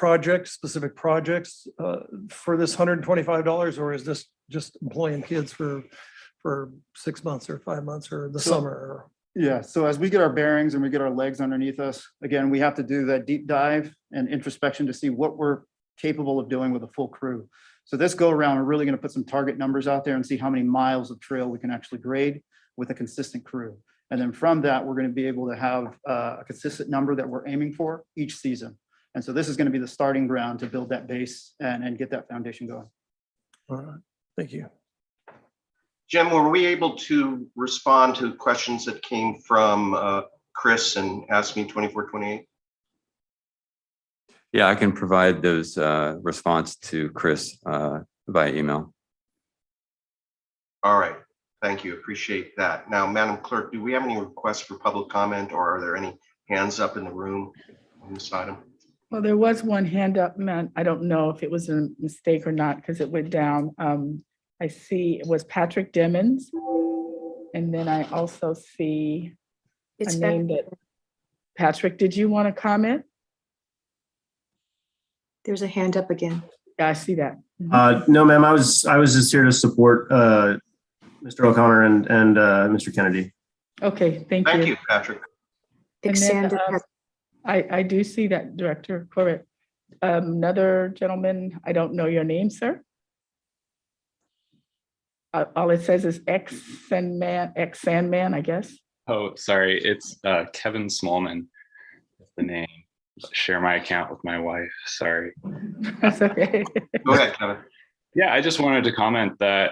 specific projects for this $125, or is this just employing kids for 6 months or 5 months or the summer? Yeah, so as we get our bearings and we get our legs underneath us, again, we have to do that deep dive and introspection to see what we're capable of doing with a full crew. So this go around, we're really going to put some target numbers out there and see how many miles of trail we can actually grade with a consistent crew. And then from that, we're going to be able to have a consistent number that we're aiming for each season. And so this is going to be the starting ground to build that base and get that foundation going. All right, thank you. Jim, were we able to respond to questions that came from Chris and Ask Me 2428? Yeah, I can provide those response to Chris via email. All right, thank you, appreciate that. Now, Madam Clerk, do we have any requests for public comment, or are there any hands up in the room on this item? Well, there was one hand up, man. I don't know if it was a mistake or not because it went down. I see it was Patrick Demmons. And then I also see a name that, Patrick, did you want to comment? There's a hand up again. Yeah, I see that. No, ma'am, I was just here to support Mr. O'Connor and Mr. Kennedy. Okay, thank you. Thank you, Patrick. And then, I do see that, Director Corbett. Another gentleman, I don't know your name, sir. All it says is ex-Sandman, I guess. Oh, sorry, it's Kevin Smallman. That's the name. Share my account with my wife. Sorry. That's okay. Go ahead, Kevin. Yeah, I just wanted to comment that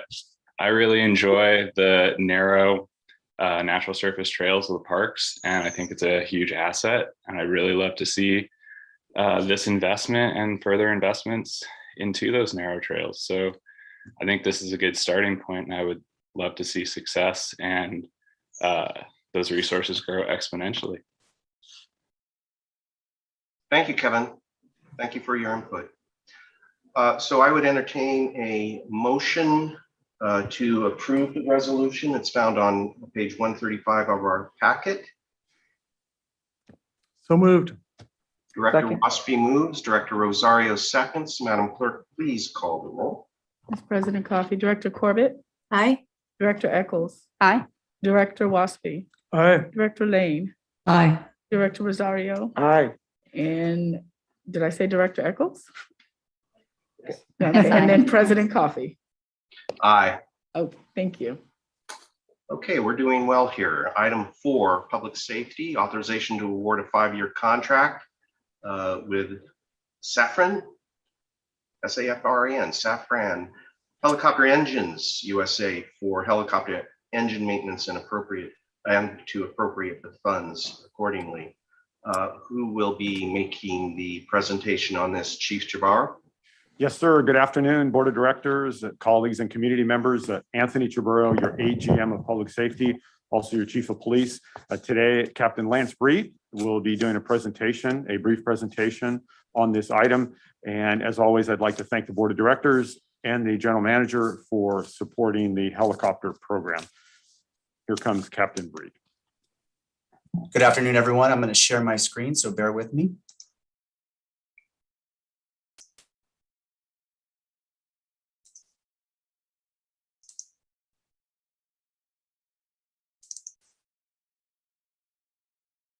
I really enjoy the narrow natural surface trails of the parks, and I think it's a huge asset. And I really love to see this investment and further investments into those narrow trails. So I think this is a good starting point, and I would love to see success and those resources grow exponentially. Thank you, Kevin. Thank you for your input. So I would entertain a motion to approve the resolution. It's found on page 135 of our packet. So moved. Director Second. Waspy moves, Director Rosario seconds. Madam Clerk, please call the roll. Mr. President Coffee, Director Corbett, Aye. Director Eccles, Aye. Director Waspy, Aye. Director Lane, Aye. Director Rosario, Aye. and did I say Director Eccles? Okay, and then President Coffee. Aye. Oh, thank you. Okay, we're doing well here. Item 4, public safety, authorization to award a 5-year contract with Safran, S-A-F-R-A-N, Safran Helicopter Engines USA for helicopter engine maintenance and to appropriate the funds accordingly. Who will be making the presentation on this? Chief Jabbar? Yes, sir. Good afternoon, Board of Directors, colleagues, and community members. Anthony Chaburo, your AGM of Public Safety, also your Chief of Police. Today, Captain Lance Breed will be doing a brief presentation on this item. And as always, I'd like to thank the board of directors and the general manager for supporting the helicopter program. Here comes Captain Breed. Good afternoon, everyone. I'm going to share my screen, so bear with me.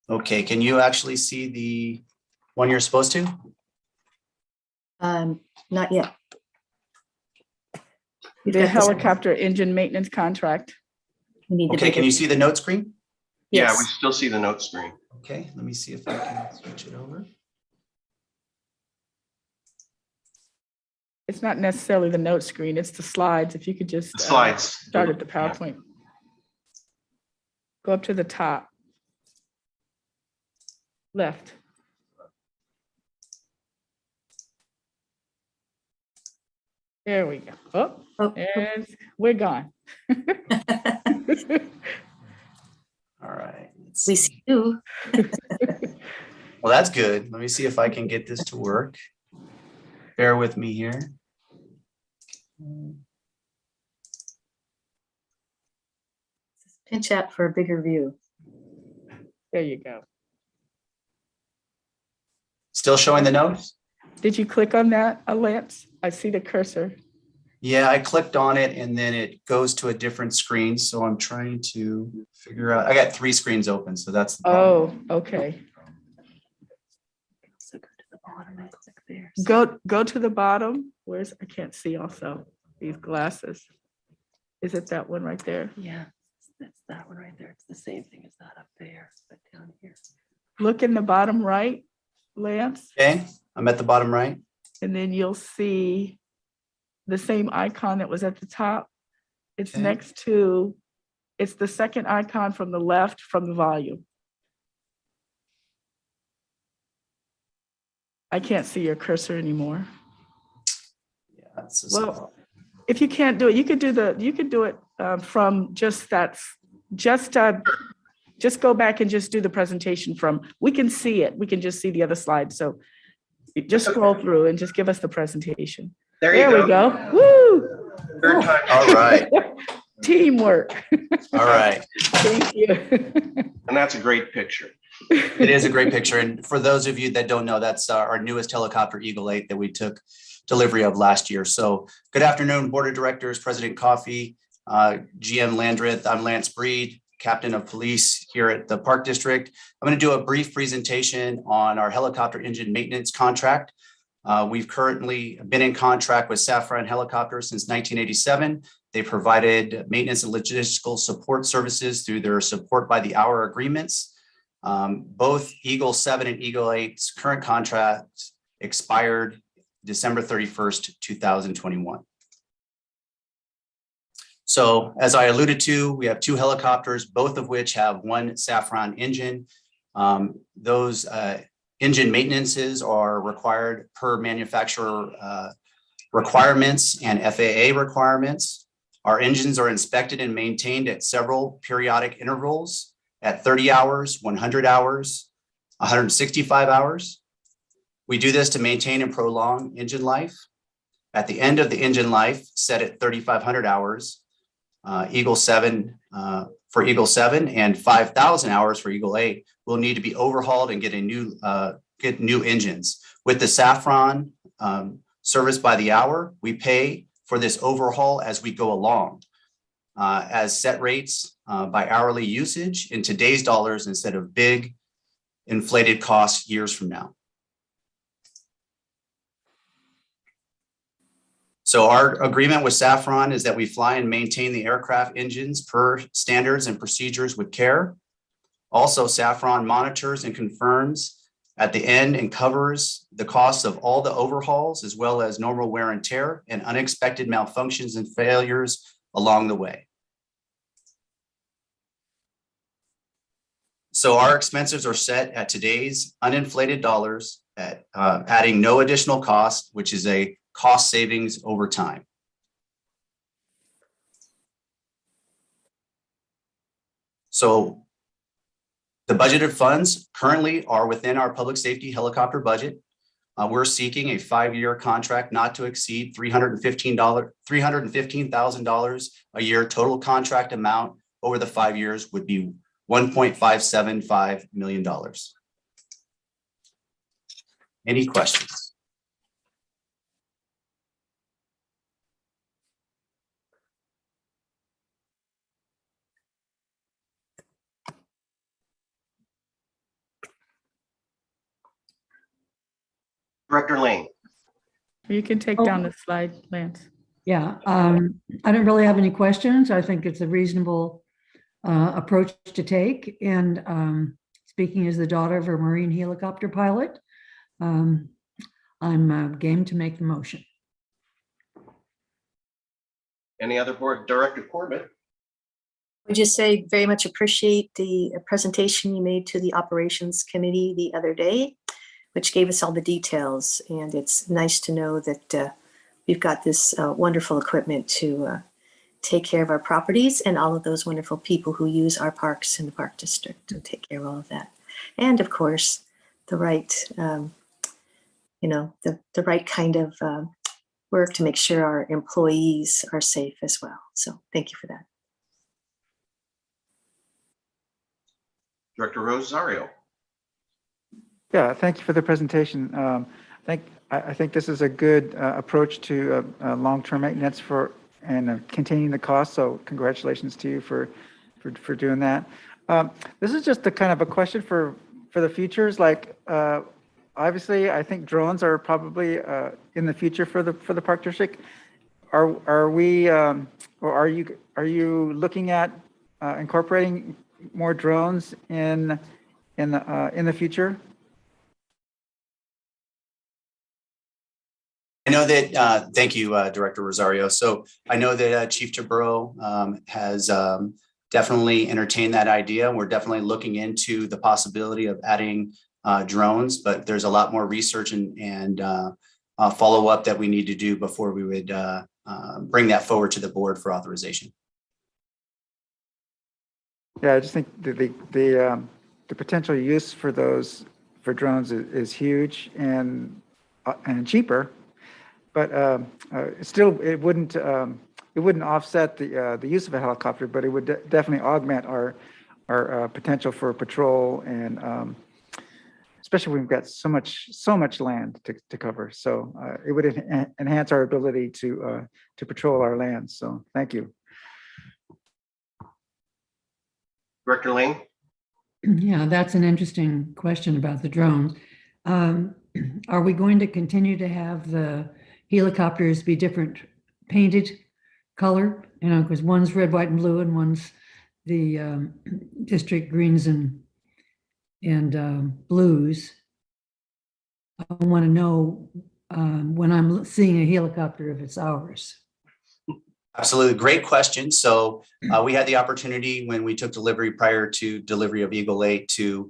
Okay, can you actually see the one you're supposed to? Not yet. The helicopter engine maintenance contract. Okay, can you see the note screen? Yeah, we still see the note screen. Okay, let me see if I can switch it over. It's not necessarily the note screen, it's the slides. If you could just The slides. start at the PowerPoint. Go up to the top. Left. There we go. Oh, and we're gone. All right. We see you. Well, that's good. Let me see if I can get this to work. Bear with me here. Pinch out for a bigger view. There you go. Still showing the notes? Did you click on that, Lance? I see the cursor. Yeah, I clicked on it and then it goes to a different screen. So I'm trying to figure out, I got 3 screens open, so that's the problem. Oh, okay. Go to the bottom. Where's, I can't see also, these glasses. Is it that one right there? Yeah, that's that one right there. It's the same thing as that up there, but down here. Look in the bottom right, Lance, Okay, I'm at the bottom right. and then you'll see the same icon that was at the top. It's Okay. next to, it's the second icon from the left from the volume. I can't see your cursor anymore. Yeah, that's Well, if you can't do it, you could do it from just that, just go back and just do the presentation from, we can see it. We can just see the other slide. So just scroll through and just give us the presentation. There we go. Woo! Third time. All right. Teamwork. All right. Thank you. And that's a great picture. It is a great picture. And for those of you that don't know, that's our newest helicopter, Eagle 8, that we took delivery of last year. So good afternoon, Board of Directors, President Coffey, GM Landreth. I'm Lance Breed, Captain of Police here at the Park District. I'm going to do a brief presentation on our helicopter engine maintenance contract. We've currently been in contract with Safran Helicopters since 1987. They provided maintenance and logistical support services through their support by the hour agreements. Both Eagle 7 and Eagle 8's current contracts expired December 31st, 2021. So as I alluded to, we have 2 helicopters, both of which have one Safran engine. Those engine maintenances are required per manufacturer requirements and FAA requirements. Our engines are inspected and maintained at several periodic intervals at 30 hours, 100 hours, 165 hours. We do this to maintain and prolong engine life. At the end of the engine life, set at 3,500 hours, Eagle 7 for Eagle 7 and 5,000 hours for Eagle 8 will need to be overhauled and get new engines. With the Safran service by the hour, we pay for this overhaul as we go along, as set rates by hourly usage in today's dollars instead of big inflated costs years from now. So our agreement with Safran is that we fly and maintain the aircraft engines per standards and procedures with care. Also, Safran monitors and confirms at the end and covers the costs of all the overhauls, as well as normal wear and tear and unexpected malfunctions and failures along the way. So our expenses are set at today's uninflated dollars at adding no additional cost, which is a cost savings over time. So the budgeted funds currently are within our public safety helicopter budget. We're seeking a 5-year contract not to exceed $315,000 a year. Total contract amount over the 5 years would be $1.575 million. Any questions? Director Lane. You can take down the slide, Lance. Yeah, I don't really have any questions. I think it's a reasonable approach to take. And speaking as the daughter of a Marine helicopter pilot, I'm game to make the motion. Any other board? Director Corbett? I just say very much appreciate the presentation you made to the operations committee the other day, which gave us all the details. And it's nice to know that we've got this wonderful equipment to take care of our properties and all of those wonderful people who use our parks in the park district to take care of all of that. And of course, the right, the right kind of work to make sure our employees are safe as well. So thank you for that. Director Rosario. Yeah, thank you for the presentation. I think this is a good approach to long-term maintenance and containing the cost. So congratulations to you for doing that. This is just a kind of a question for the futures. Like obviously, I think drones are probably in the future for the park district. Are we or are you looking at incorporating more drones in the future? I know that, thank you, Director Rosario. So I know that Chief Taburo has definitely entertained that idea. We're definitely looking into the possibility of adding drones, but there's a lot more research and follow-up that we need to do before we would bring that forward to the board for authorization. Yeah, I just think the potential use for drones is huge and cheaper, but it wouldn't offset the use of a helicopter, but it would definitely augment our potential for patrol and especially when we've got so much land to cover. So it would enhance our ability to patrol our lands. So thank you. Director Lane? Yeah, that's an interesting question about the drones. Are we going to continue to have the helicopters be different painted color? You know, because one's red, white, and blue, and one's the district greens and blues. I want to know when I'm seeing a helicopter if it's ours. Absolutely. Great question. So we had the opportunity when we took delivery prior to delivery of Eagle 8 to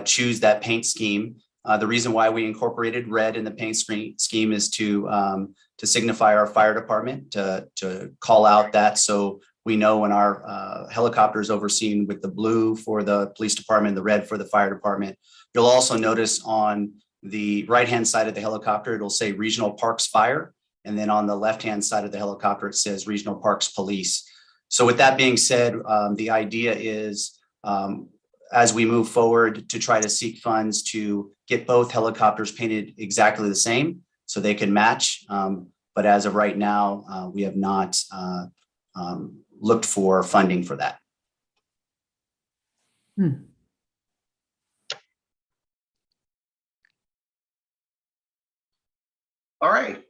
choose that paint scheme. The reason why we incorporated red in the paint scheme is to signify our fire department, to call out that so we know when our helicopter is overseen with the blue for the police department, the red for the fire department. You'll also notice on the right-hand side of the helicopter, it'll say Regional Parks Fire. And then on the left-hand side of the helicopter, it says Regional Parks Police. So with that being said, the idea is as we move forward to try to seek funds to get both helicopters painted exactly the same so they can match. But as of right now, we have not looked for funding for that. All right.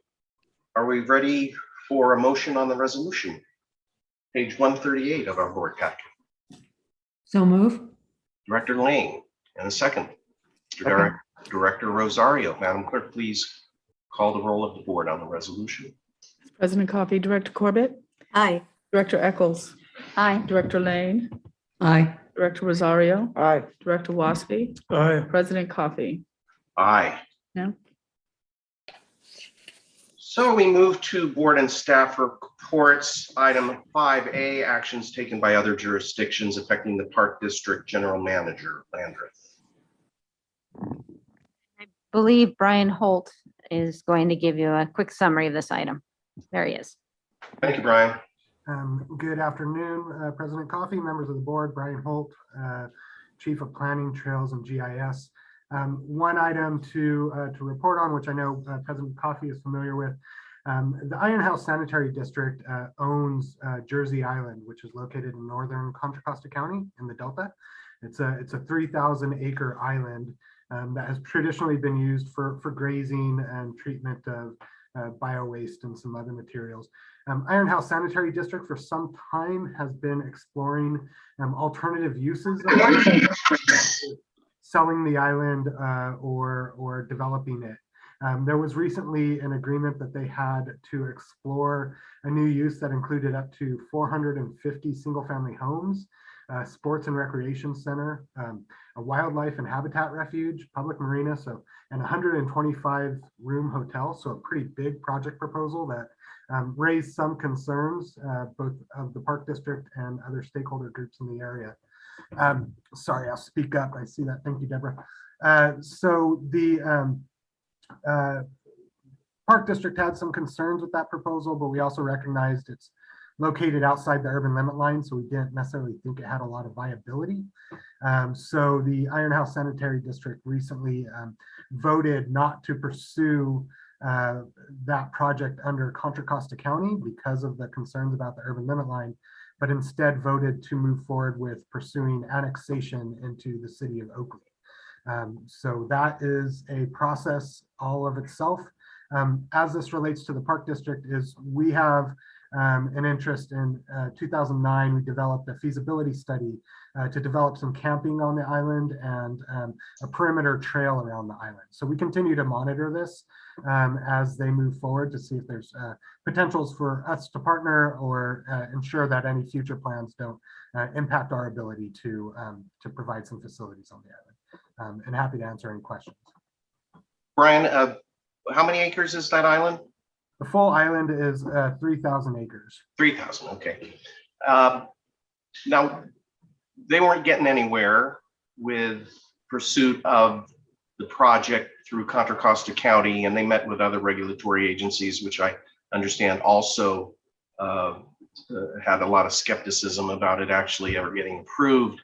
Are we ready for a motion on the resolution? Page 138 of our board packet. So move. Director Lane, and a second. Director Rosario. Madam Clerk, please call the roll of the board on the resolution. President Coffey, Director Corbett? Aye. Director Eccles? Aye. Director Lane? Aye. Director Rosario? Aye. Director Waspy? Aye. President Coffey? Aye. Yeah. So we move to board and staff reports. Item 5A, actions taken by other jurisdictions affecting the Park District General Manager, Landreth. believe Brian Holt is going to give you a quick summary of this item. There he is. Thank you, Brian. Good afternoon, President Coffey, members of the board, Brian Holt, Chief of Planning, Trails and GIS. One item to report on, which I know President Coffey is familiar with. The Iron House Sanitary District owns Jersey Island, which is located in northern Contra Costa County in the Delta. It's a 3,000 acre island that has traditionally been used for grazing and treatment of bio waste and some other materials. Iron House Sanitary District for some time has been exploring alternative uses of selling the island or developing it. There was recently an agreement that they had to explore a new use that included up to 450 single family homes, sports and recreation center, a wildlife and habitat refuge, public marina, and 125 room hotel. So a pretty big project proposal that raised some concerns, both of the park district and other stakeholder groups in the area. Sorry, I'll speak up. I see that. Thank you, Deborah. So the Park District had some concerns with that proposal, but we also recognized it's located outside the urban limit line, so we didn't necessarily think it had a lot of viability. So the Iron House Sanitary District recently voted not to pursue that project under Contra Costa County because of the concerns about the urban limit line, but instead voted to move forward with pursuing annexation into the city of Oakley. So that is a process all of itself. As this relates to the Park District, is we have an interest in 2009, we developed a feasibility study to develop some camping on the island and a perimeter trail around the island. So we continue to monitor this as they move forward to see if there's potentials for us to partner or ensure that any future plans don't impact our ability to provide some facilities on the island. And happy to answer any questions. Brian, how many acres is that island? The full island is 3,000 acres. 3,000, okay. Now, they weren't getting anywhere with pursuit of the project through Contra Costa County, and they met with other regulatory agencies, which I understand also had a lot of skepticism about it actually ever getting approved.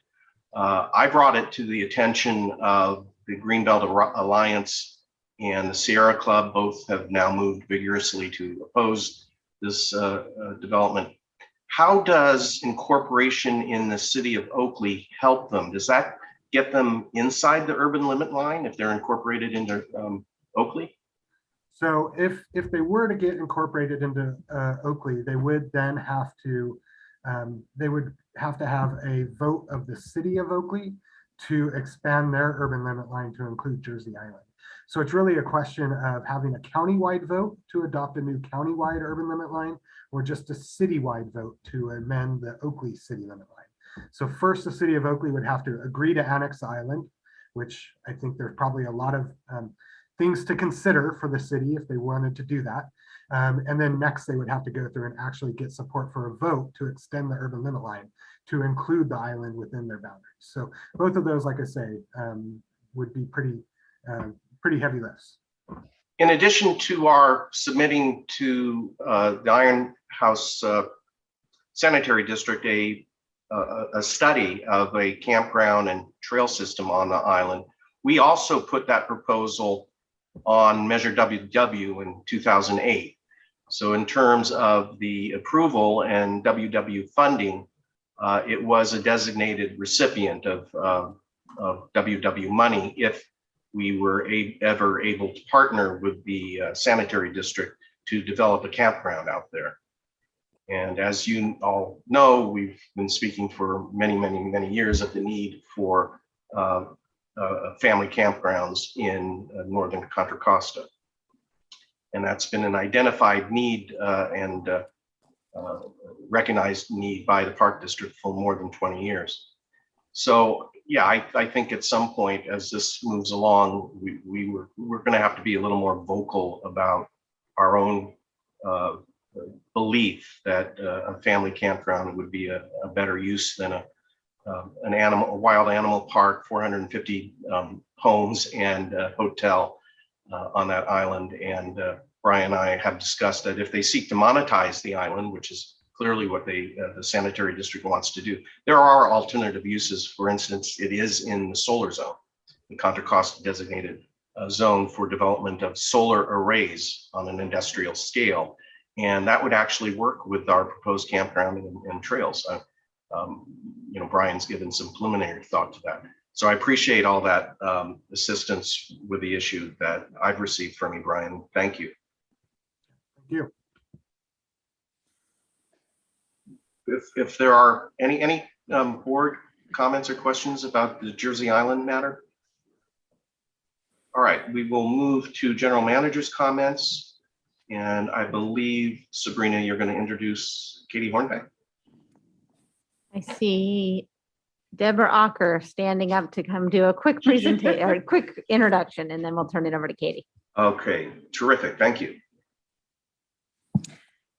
I brought it to the attention of the Greenbelt Alliance and the Sierra Club. Both have now moved vigorously to oppose this development. How does incorporation in the city of Oakley help them? Does that get them inside the urban limit line if they're incorporated into Oakley? So if they were to get incorporated into Oakley, they would then have to have a vote of the city of Oakley to expand their urban limit line to include Jersey Island. So it's really a question of having a countywide vote to adopt a new countywide urban limit line, or just a citywide vote to amend the Oakley city limit line. So first, the city of Oakley would have to agree to annex the island, which I think there's probably a lot of things to consider for the city if they wanted to do that. And then next, they would have to go through and actually get support for a vote to extend the urban limit line to include the island within their boundaries. So both of those, like I say, would be pretty heavy lifts. In addition to our submitting to the Iron House Sanitary District a study of a campground and trail system on the island, we also put that proposal on Measure WW in 2008. So in terms of the approval and WW funding, it was a designated recipient of WW money if we were ever able to partner with the sanitary district to develop a campground out there. And as you all know, we've been speaking for many years of the need for family campgrounds in northern Contra Costa. And that's been an identified need and recognized need by the Park District for more than 20 years. So yeah, I think at some point as this moves along, we're going to have to be a little more vocal about our own belief that a family campground would be a better use than a wild animal park, 450 homes and a hotel on that island. And Brian and I have discussed that if they seek to monetize the island, which is clearly what the sanitary district wants to do, there are alternative uses. For instance, it is in the solar zone, the Contra Costa designated zone for development of solar arrays on an industrial scale. And that would actually work with our proposed campground and trails. Brian's given some preliminary thought to that. So I appreciate all that assistance with the issue that I've received from you, Brian. Thank you. Thank you. If there are any board comments or questions about the Jersey Island matter. All right, we will move to general manager's comments. And I believe, Sabrina, you're going to introduce Katie Hornbeck. I see Deborah Ocker standing up to come do a quick presentation or a quick introduction, and then we'll turn it over to Katie. Okay, terrific. Thank you.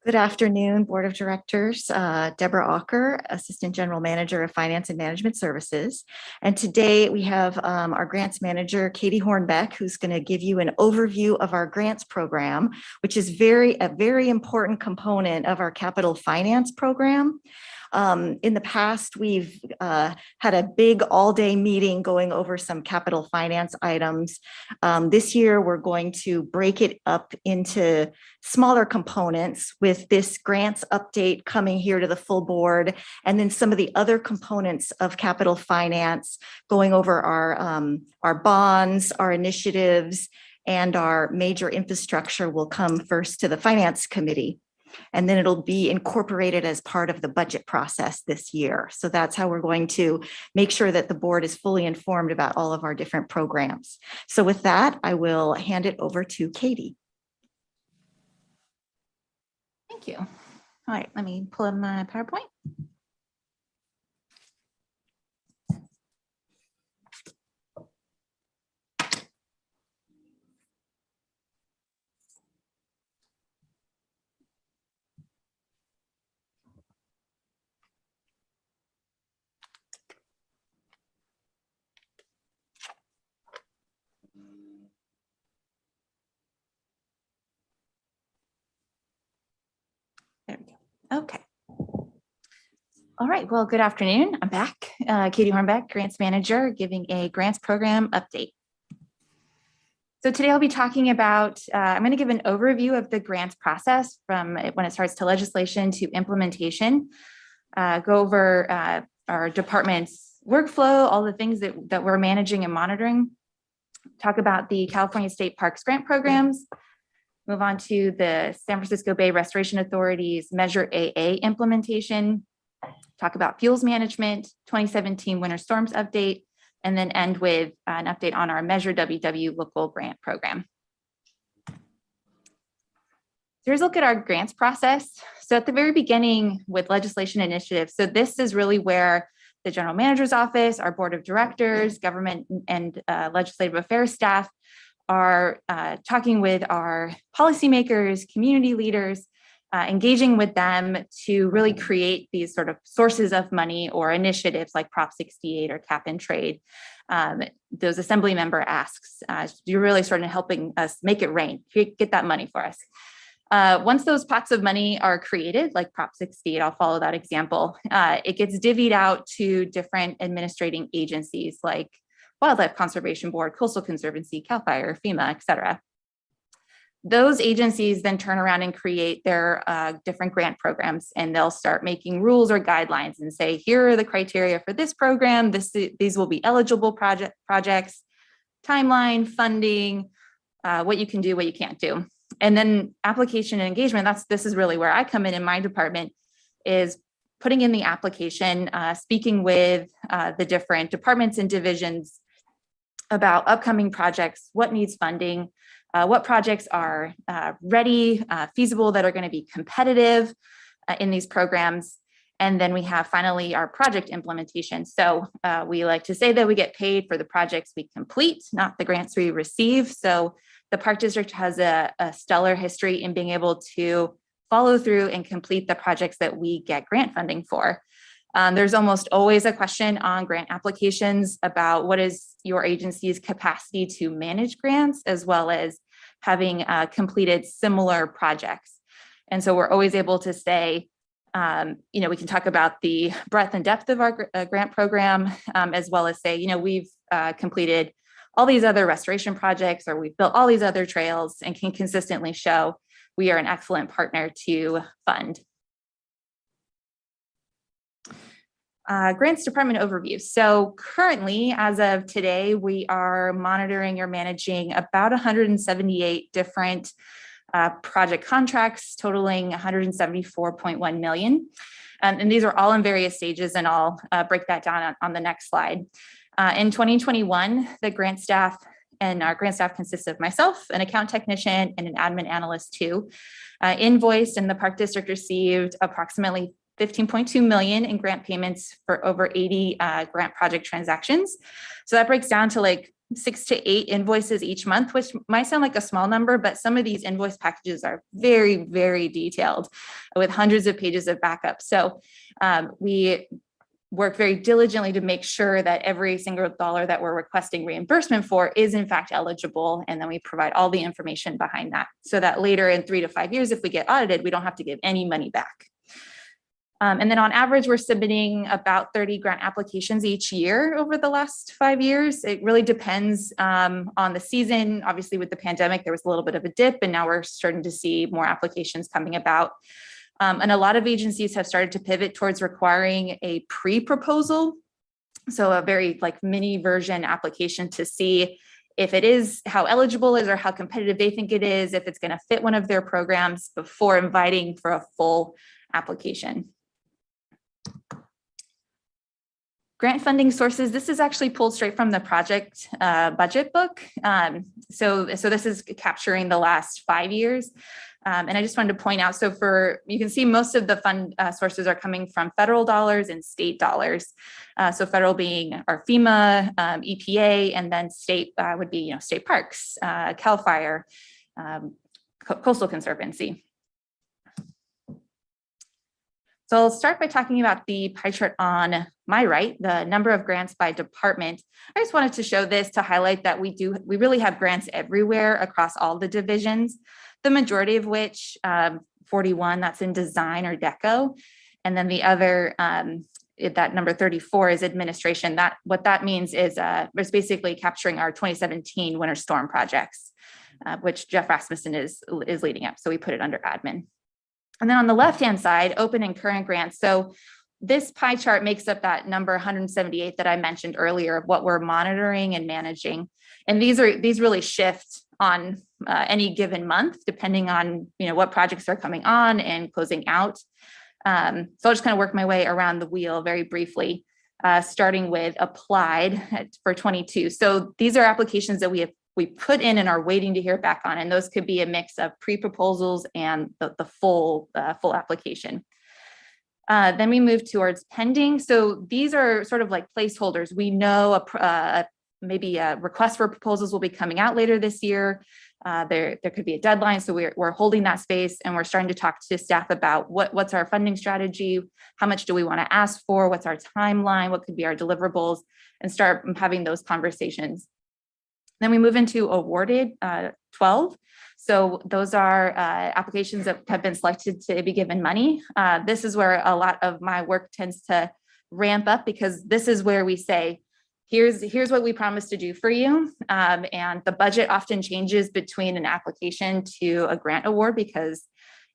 Good afternoon, Board of Directors. Deborah Ocker, Assistant General Manager of Finance and Management Services. And today we have our grants manager, Katie Hornbeck, who's going to give you an overview of our grants program, which is a very important component of our capital finance program. In the past, we've had a big all-day meeting going over some capital finance items. This year, we're going to break it up into smaller components with this grants update coming here to the full board, and then some of the other components of capital finance going over our bonds, our initiatives, and our major infrastructure will come first to the Finance Committee. And then it'll be incorporated as part of the budget process this year. So that's how we're going to make sure that the board is fully informed about all of our different programs. So with that, I will hand it over to Katie. Thank you. All right, let me pull up my PowerPoint. There we go. Okay. All right. Well, good afternoon. I'm back. Katie Hornbeck, Grants Manager, giving a grants program update. So today I'll be talking about, I'm going to give an overview of the grants process from when it starts to legislation to implementation, go over our department's workflow, all the things that we're managing and monitoring, talk about the California State Parks grant programs, move on to the San Francisco Bay Restoration Authority's Measure AA implementation, talk about fuels management, 2017 winter storms update, and then end with an update on our Measure WW local grant program. Here's a look at our grants process. So at the very beginning with legislation initiatives, so this is really where the general manager's office, our board of directors, government and legislative affairs staff are talking with our policymakers, community leaders, engaging with them to really create these sort of sources of money or initiatives like Prop 68 or cap and trade. Those assembly member asks, you're really sort of helping us make it rain, get that money for us. Once those pots of money are created, like Prop 68, I'll follow that example, it gets divvied out to different administrating agencies like Wildlife Conservation Board, Coastal Conservancy, CAL FIRE, FEMA, et cetera. Those agencies then turn around and create their different grant programs, and they'll start making rules or guidelines and say, here are the criteria for this program. These will be eligible projects, timeline, funding, what you can do, what you can't do. And then application and engagement, this is really where I come in my department, is putting in the application, speaking with the different departments and divisions about upcoming projects, what needs funding, what projects are ready, feasible, that are going to be competitive in these programs. And then we have finally our project implementation. So we like to say that we get paid for the projects we complete, not the grants we receive. So the Park District has a stellar history in being able to follow through and complete the projects that we get grant funding for. There's almost always a question on grant applications about what is your agency's capacity to manage grants, as well as having completed similar projects. And so we're always able to say, we can talk about the breadth and depth of our grant program, as well as say, we've completed all these other restoration projects, or we've built all these other trails, and can consistently show we are an excellent partner to fund. Grants department overview. So currently, as of today, we are monitoring or managing about 178 different project contracts totaling 174.1 million. And these are all in various stages, and I'll break that down on the next slide. In 2021, the grant staff, and our grant staff consists of myself, an account technician, and an admin analyst too, invoiced, and the Park District received approximately 15.2 million in grant payments for over 80 grant project transactions. So that breaks down to like 6 to 8 invoices each month, which might sound like a small number, but some of these invoice packages are very, very detailed with hundreds of pages of backup. So we work very diligently to make sure that every single dollar that we're requesting reimbursement for is in fact eligible. And then we provide all the information behind that, so that later in 3 to 5 years, if we get audited, we don't have to give any money back. And then on average, we're submitting about 30 grant applications each year over the last 5 years. It really depends on the season. Obviously, with the pandemic, there was a little bit of a dip, and now we're starting to see more applications coming about. And a lot of agencies have started to pivot towards requiring a pre-proposal. So a very like mini version application to see if it is, how eligible it is, or how competitive they think it is, if it's going to fit one of their programs before inviting for a full application. Grant funding sources. This is actually pulled straight from the project budget book. So this is capturing the last 5 years. And I just wanted to point out, so you can see most of the fund sources are coming from federal dollars and state dollars. So federal being our FEMA, EPA, and then state would be, state parks, CAL FIRE, Coastal Conservancy. So I'll start by talking about the pie chart on my right, the number of grants by department. I just wanted to show this to highlight that we really have grants everywhere across all the divisions, the majority of which, 41, that's in design or deco. And then the other, that number 34 is administration. What that means is it's basically capturing our 2017 winter storm projects, which Jeff Rasmussen is leading up. So we put it under admin. And then on the left-hand side, open and current grants. So this pie chart makes up that number 178 that I mentioned earlier of what we're monitoring and managing. And these really shift on any given month, depending on what projects are coming on and closing out. So I'll just kind of work my way around the wheel very briefly, starting with applied for 22. So these are applications that we put in and are waiting to hear back on, and those could be a mix of pre-proposals and the full application. Then we move towards pending. So these are sort of like placeholders. We know maybe a request for proposals will be coming out later this year. There could be a deadline, so we're holding that space, and we're starting to talk to staff about what's our funding strategy, how much do we want to ask for, what's our timeline, what could be our deliverables, and start having those conversations. Then we move into awarded 12. So those are applications that have been selected to be given money. This is where a lot of my work tends to ramp up, because this is where we say, here's what we promised to do for you. And the budget often changes between an application to a grant award, because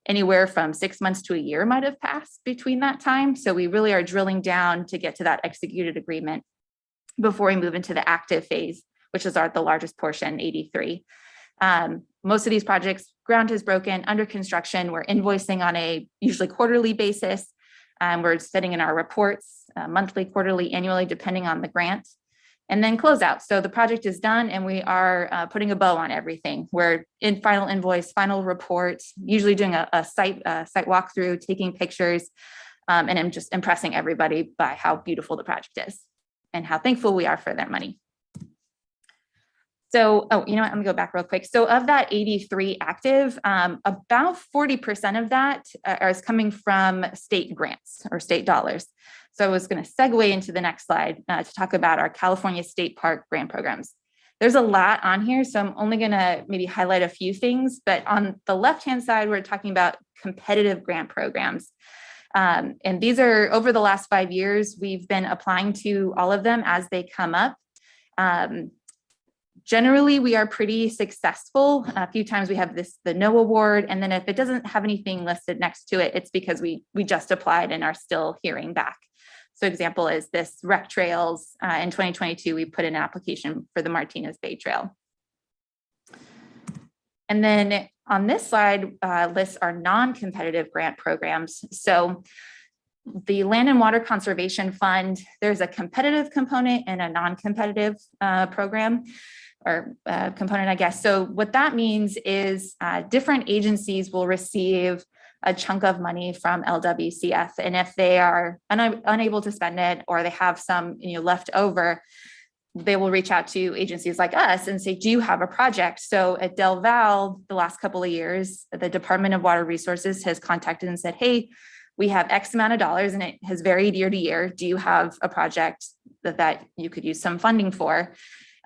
anywhere from 6 months to a year might have passed between that time. So we really are drilling down to get to that executed agreement before we move into the active phase, which is the largest portion, 83. Most of these projects, ground is broken, under construction, we're invoicing on a usually quarterly basis. We're setting in our reports monthly, quarterly, annually, depending on the grant. And then closeout. So the project is done and we are putting a bow on everything. We're in final invoice, final report, usually doing a site walkthrough, taking pictures, and I'm just impressing everybody by how beautiful the project is and how thankful we are for their money. So, you know what, I'm gonna go back real quick. So of that 83 active, about 40% of that is coming from state grants or state dollars. So I was going to segue into the next slide to talk about our California State Park grant programs. There's a lot on here, so I'm only going to maybe highlight a few things, but on the left-hand side, we're talking about competitive grant programs. And these are over the last 5 years, we've been applying to all of them as they come up. Generally, we are pretty successful. A few times we have the no award, and then if it doesn't have anything listed next to it, it's because we just applied and are still hearing back. So example is this rec trails. In 2022, we put in an application for the Martinez Bay Trail. And then on this slide lists our non-competitive grant programs. So the Land and Water Conservation Fund, there's a competitive component and a non-competitive program or component, I guess. So what that means is different agencies will receive a chunk of money from LWCF. And if they are unable to spend it, or they have some left over, they will reach out to agencies like us and say, do you have a project? So at Del Val, the last couple of years, the Department of Water Resources has contacted and said, hey, we have X amount of dollars and it has varied year to year. Do you have a project that you could use some funding for?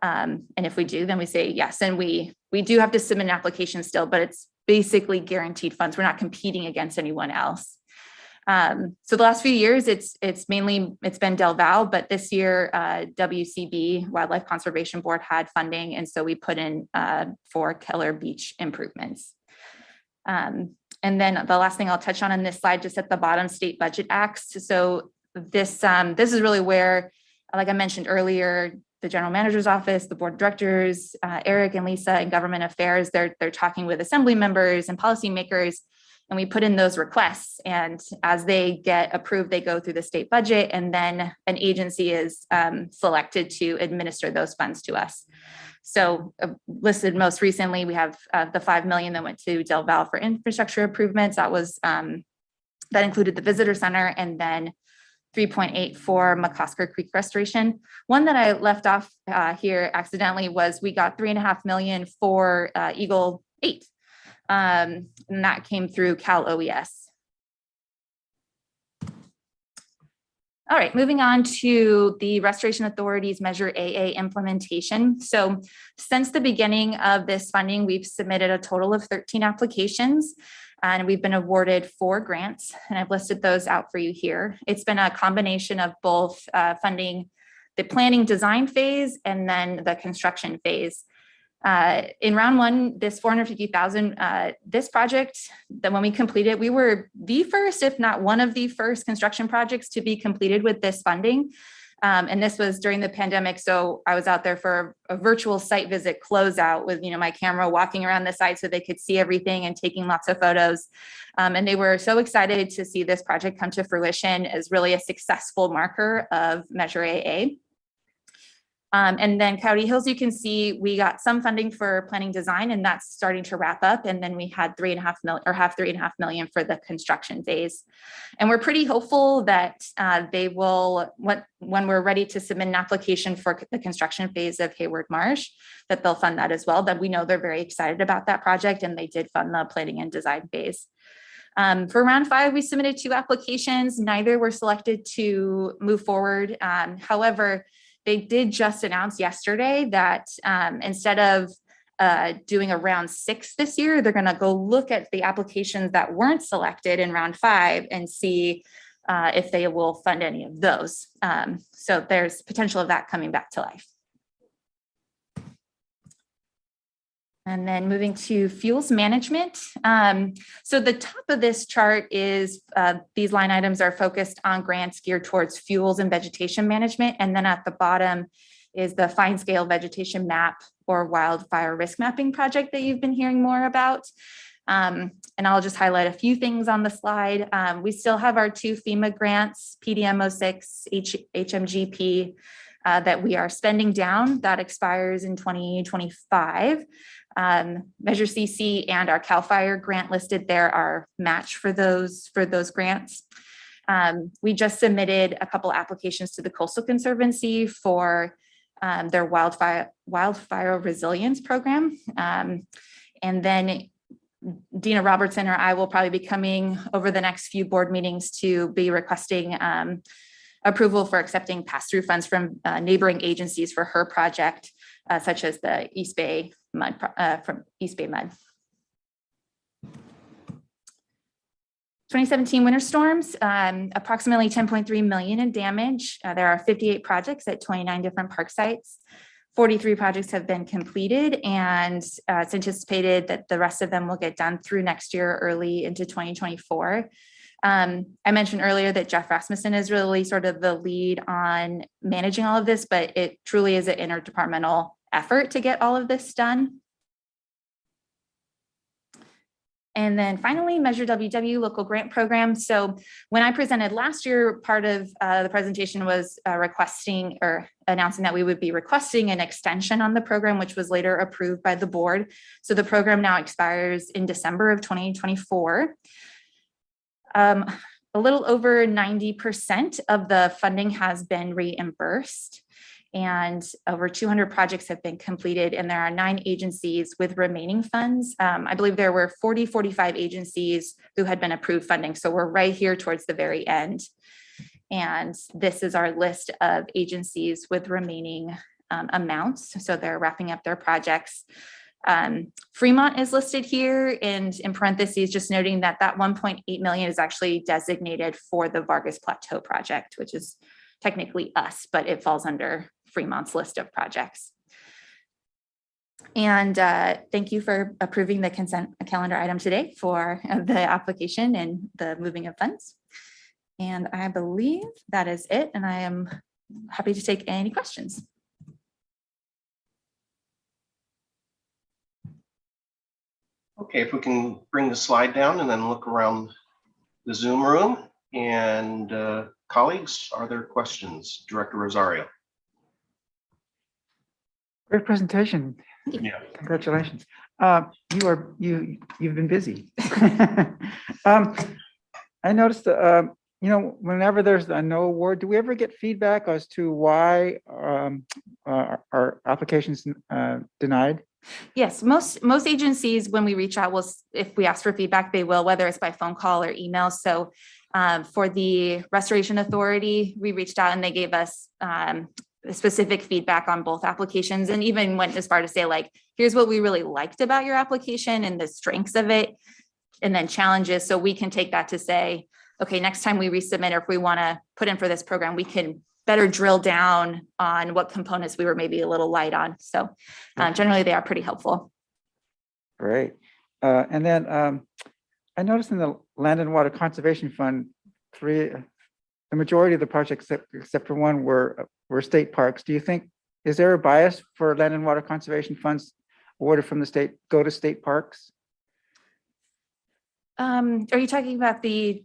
And if we do, then we say yes. And we do have to submit an application still, but it's basically guaranteed funds. We're not competing against anyone else. So the last few years, it's been Del Val, but this year, WCB, Wildlife Conservation Board, had funding. And so we put in for Keller Beach improvements. And then the last thing I'll touch on in this slide, just at the bottom, state budget acts. So this is really where, like I mentioned earlier, the general manager's office, the board of directors, Eric and Lisa in government affairs, they're talking with assembly members and policymakers, and we put in those requests. And as they get approved, they go through the state budget, and then an agency is selected to administer those funds to us. So listed most recently, we have the $5 million that went to Del Val for infrastructure improvements. That was that included the visitor center, and then 3.8 for McCosker Creek restoration. One that I left off here accidentally was we got $3.5 million for Eagle 8. And that came through Cal OES. All right, moving on to the Restoration Authority's Measure AA implementation. So since the beginning of this funding, we've submitted a total of 13 applications, and we've been awarded 4 grants, and I've listed those out for you here. It's been a combination of both funding the planning design phase and then the construction phase. In round one, this $450,000, this project, that when we completed, we were the first, if not one of the first construction projects to be completed with this funding. And this was during the pandemic. So I was out there for a virtual site visit closeout with, my camera walking around the site so they could see everything and taking lots of photos. And they were so excited to see this project come to fruition as really a successful marker of Measure AA. And then Coyote Hills, you can see we got some funding for planning design, and that's starting to wrap up. And then we had $3.5 million for the construction phase. And we're pretty hopeful that they will, when we're ready to submit an application for the construction phase of Hayward Marsh, that they'll fund that as well. That we know they're very excited about that project, and they did fund the planning and design phase. For round 5, we submitted 2 applications. Neither were selected to move forward. However, they did just announce yesterday that instead of doing a round 6 this year, they're going to go look at the applications that weren't selected in round 5 and see if they will fund any of those. So there's potential of that coming back to life. And then moving to fuels management. So the top of this chart is these line items are focused on grants geared towards fuels and vegetation management. And then at the bottom is the fine scale vegetation map or wildfire risk mapping project that you've been hearing more about. And I'll just highlight a few things on the slide. We still have our 2 FEMA grants, PDM06, HMGP, that we are spending down. That expires in 2025. Measure CC and our CAL FIRE grant listed there are match for those grants. We just submitted a couple applications to the Coastal Conservancy for their wildfire resilience program. And then Dina Robertson or I will probably be coming over the next few board meetings to be requesting a approval for accepting pass-through funds from neighboring agencies for her project, such as the East Bay Mud, from East Bay Mud. 2017 winter storms, approximately 10.3 million in damage. There are 58 projects at 29 different park sites. 43 projects have been completed, and it's anticipated that the rest of them will get done through next year, early into 2024. I mentioned earlier that Jeff Rasmussen is really sort of the lead on managing all of this, but it truly is an interdepartmental effort to get all of this done. And then finally, Measure WW local grant program. So when I presented last year, part of the presentation was requesting or announcing that we would be requesting an extension on the program, which was later approved by the board. So the program now expires in December of 2024. A little over 90% of the funding has been reimbursed, and over 200 projects have been completed, and there are 9 agencies with remaining funds. I believe there were 45 agencies who had been approved funding. So we're right here towards the very end. And this is our list of agencies with remaining amounts. So they're wrapping up their projects. Fremont is listed here, and in parentheses, just noting that that 1.8 million is actually designated for the Vargas Plateau project, which is technically us, but it falls under Fremont's list of projects. And thank you for approving the consent calendar item today for the application and the moving of funds. And I believe that is it. And I am happy to take any questions. Okay, if we can bring the slide down and then look around the Zoom room. And colleagues, are there questions? Director Rosario. Great presentation. Yeah. Congratulations. You've been busy. I noticed, whenever there's a no award, do we ever get feedback as to why our applications denied? Yes, most agencies, when we reach out, if we ask for feedback, they will, whether it's by phone call or email. So for the Restoration Authority, we reached out and they gave us specific feedback on both applications, and even went as far to say, like, here's what we really liked about your application and the strengths of it, and then challenges. So we can take that to say, okay, next time we resubmit, or if we want to put in for this program, we can better drill down on what components we were maybe a little light on. So generally they are pretty helpful. Great. And then I noticed in the Land and Water Conservation Fund, the majority of the projects except for one were state parks. Do you think, is there a bias for Land and Water Conservation funds awarded from the state go to state parks? Are you talking about the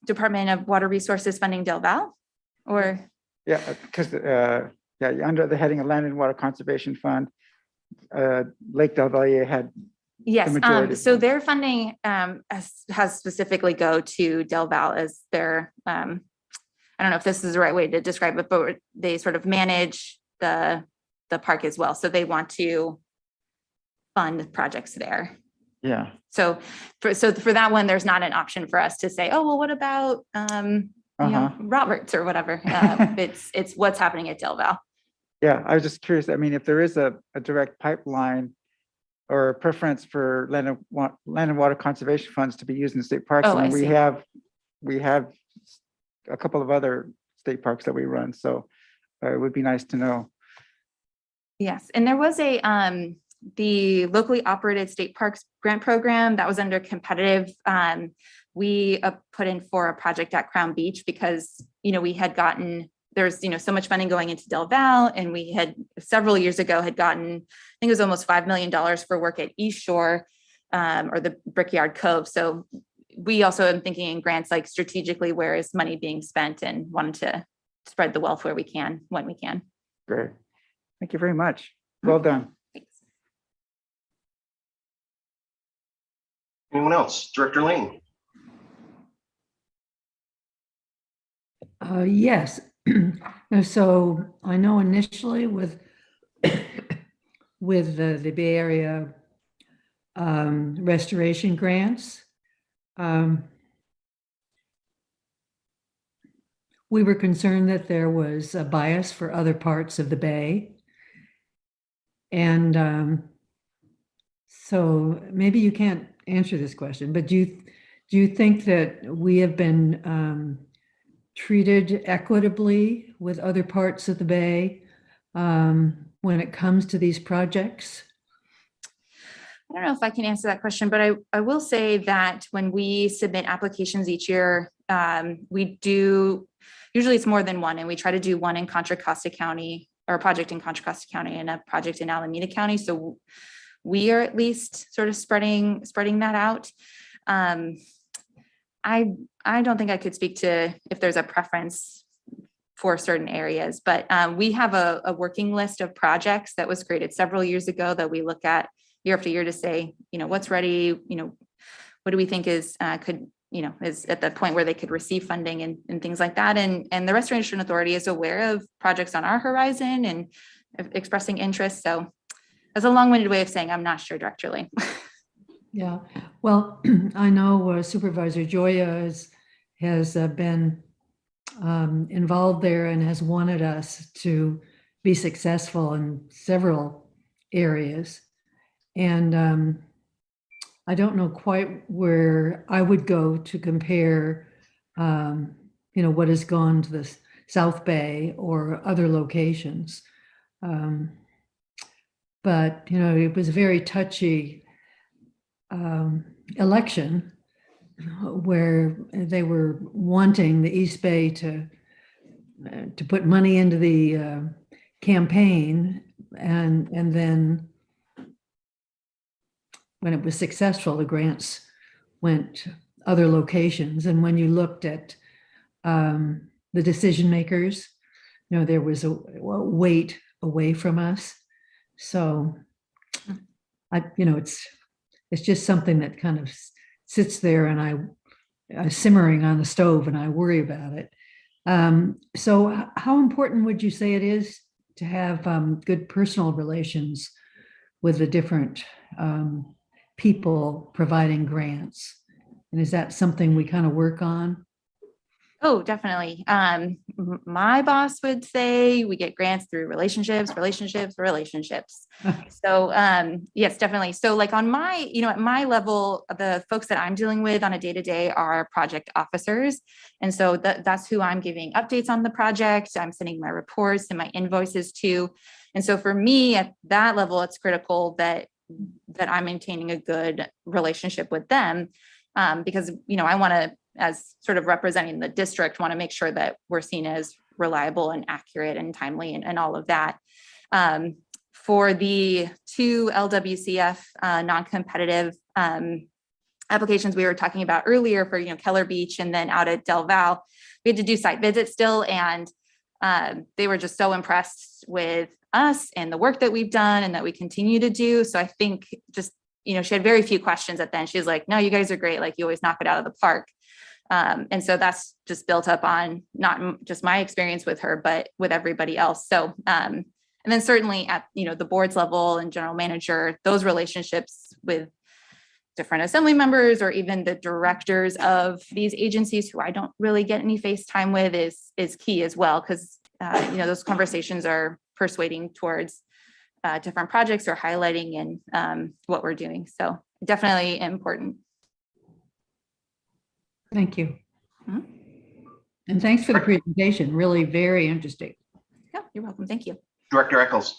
Department of Water Resources funding Del Val? Or yeah, because under the heading of Land and Water Conservation Fund, Lake Del Valle had yes. the majority. So their funding has specifically go to Del Val as their. I don't know if this is the right way to describe it, but they sort of manage the park as well. So they want to fund projects there. Yeah. So for that one, there's not an option for us to say, oh well, what about Roberts or whatever. It's what's happening at Del Val. Yeah, I was just curious. I mean, if there is a direct pipeline or a preference for land and water conservation funds to be used in state parks, and we have a couple of other state parks that we run. So it would be nice to know. Yes, and there was the locally operated state parks grant program that was under competitive. We put in for a project at Crown Beach because, we had gotten, there's, so much funding going into Del Val, and we had several years ago had gotten, I think it was almost $5 million for work at East Shore or the Brickyard Cove. So we also am thinking in grants, like strategically, where is money being spent, and wanted to spread the wealth where we can, when we can. Great. Thank you very much. Well done. Thanks. Anyone else? Director Lane. Yes. So I know initially with the Bay Area restoration grants, we were concerned that there was a bias for other parts of the bay. And so maybe you can't answer this question, but do you think that we have been treated equitably with other parts of the bay when it comes to these projects? I don't know if I can answer that question, but I will say that when we submit applications each year, we do, usually it's more than one, and we try to do one in Contra Costa County, or a project in Contra Costa County and a project in Alameda County. So we are at least sort of spreading that out. I don't think I could speak to if there's a preference for certain areas, but we have a working list of projects that was created several years ago that we look at year after year to say, what's ready, what do we think is is at the point where they could receive funding and things like that. And the Restoration Authority is aware of projects on our horizon and expressing interest. So that's a long-winded way of saying I'm not sure, Director Lane. Yeah, well, I know Supervisor Joya has been involved there and has wanted us to be successful in several areas. And I don't know quite where I would go to compare, what has gone to the South Bay or other locations. But, it was a very touchy election where they were wanting the East Bay to put money into the campaign, and then when it was successful, the grants went other locations. And when you looked at the decision makers, there was a weight away from us. So it's just something that kind of sits there, and I simmering on the stove, and I worry about it. So how important would you say it is to have good personal relations with the different people providing grants? And is that something we kind of work on? Oh, definitely. My boss would say we get grants through relationships. So yes, definitely. So like on my, at my level, the folks that I'm dealing with on a day-to-day are project officers. And so that's who I'm giving updates on the project. I'm sending my reports and my invoices to. And so for me at that level, it's critical that I'm maintaining a good relationship with them, because, I want to, as sort of representing the district, want to make sure that we're seen as reliable and accurate and timely and all of that. For the two LWCF non-competitive applications we were talking about earlier for, Keller Beach and then out at Del Val, we had to do site visits still. And they were just so impressed with us and the work that we've done and that we continue to do. So I think just, she had very few questions at the end. She was like, no, you guys are great. Like you always knock it out of the park. And so that's just built up on not just my experience with her, but with everybody else. So, and then certainly at, the board's level and general manager, those relationships with different assembly members or even the directors of these agencies who I don't really get any face time with is key as well. Cause, those conversations are persuading towards different projects or highlighting and what we're doing. So definitely important. Thank you. And thanks for the presentation. Really very interesting. Yeah, you're welcome. Thank you. Director Eccles.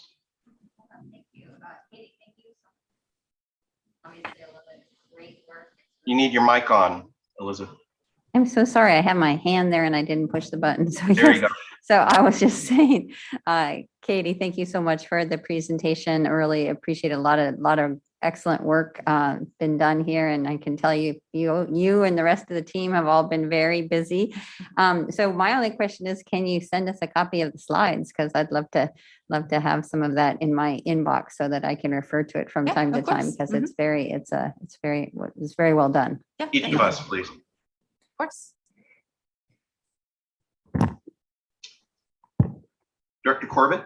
You need your mic on, Elizabeth. I'm so sorry. I had my hand there and I didn't push the button. So There you go. So I was just saying, Katie, thank you so much for the presentation. I really appreciate a lot of excellent work been done here. And I can tell you, you and the rest of the team have all been very busy. So my only question is, can you send us a copy of the slides? Because I'd love to have some of that in my inbox so that I can refer to it from time to time, because it's very well done. Yeah, each of us, please. Of course. Director Corbett.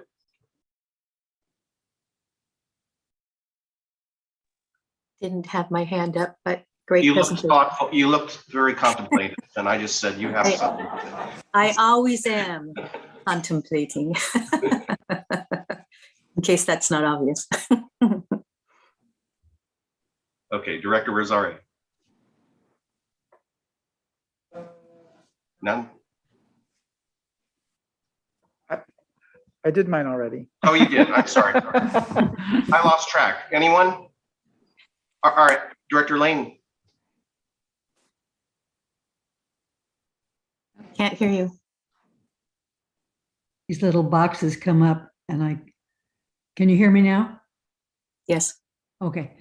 Didn't have my hand up, but Great You looked presentation. thoughtful, you looked very contemplative, and I just said you have something to say. I always am contemplating. In case that's not obvious. Okay, Director Rosari. None? I did mine already. Oh, you did. I'm sorry. I lost track. Anyone? All right, Director Lane. Can't hear you. These little boxes come up and can you hear me now? Yes. Okay.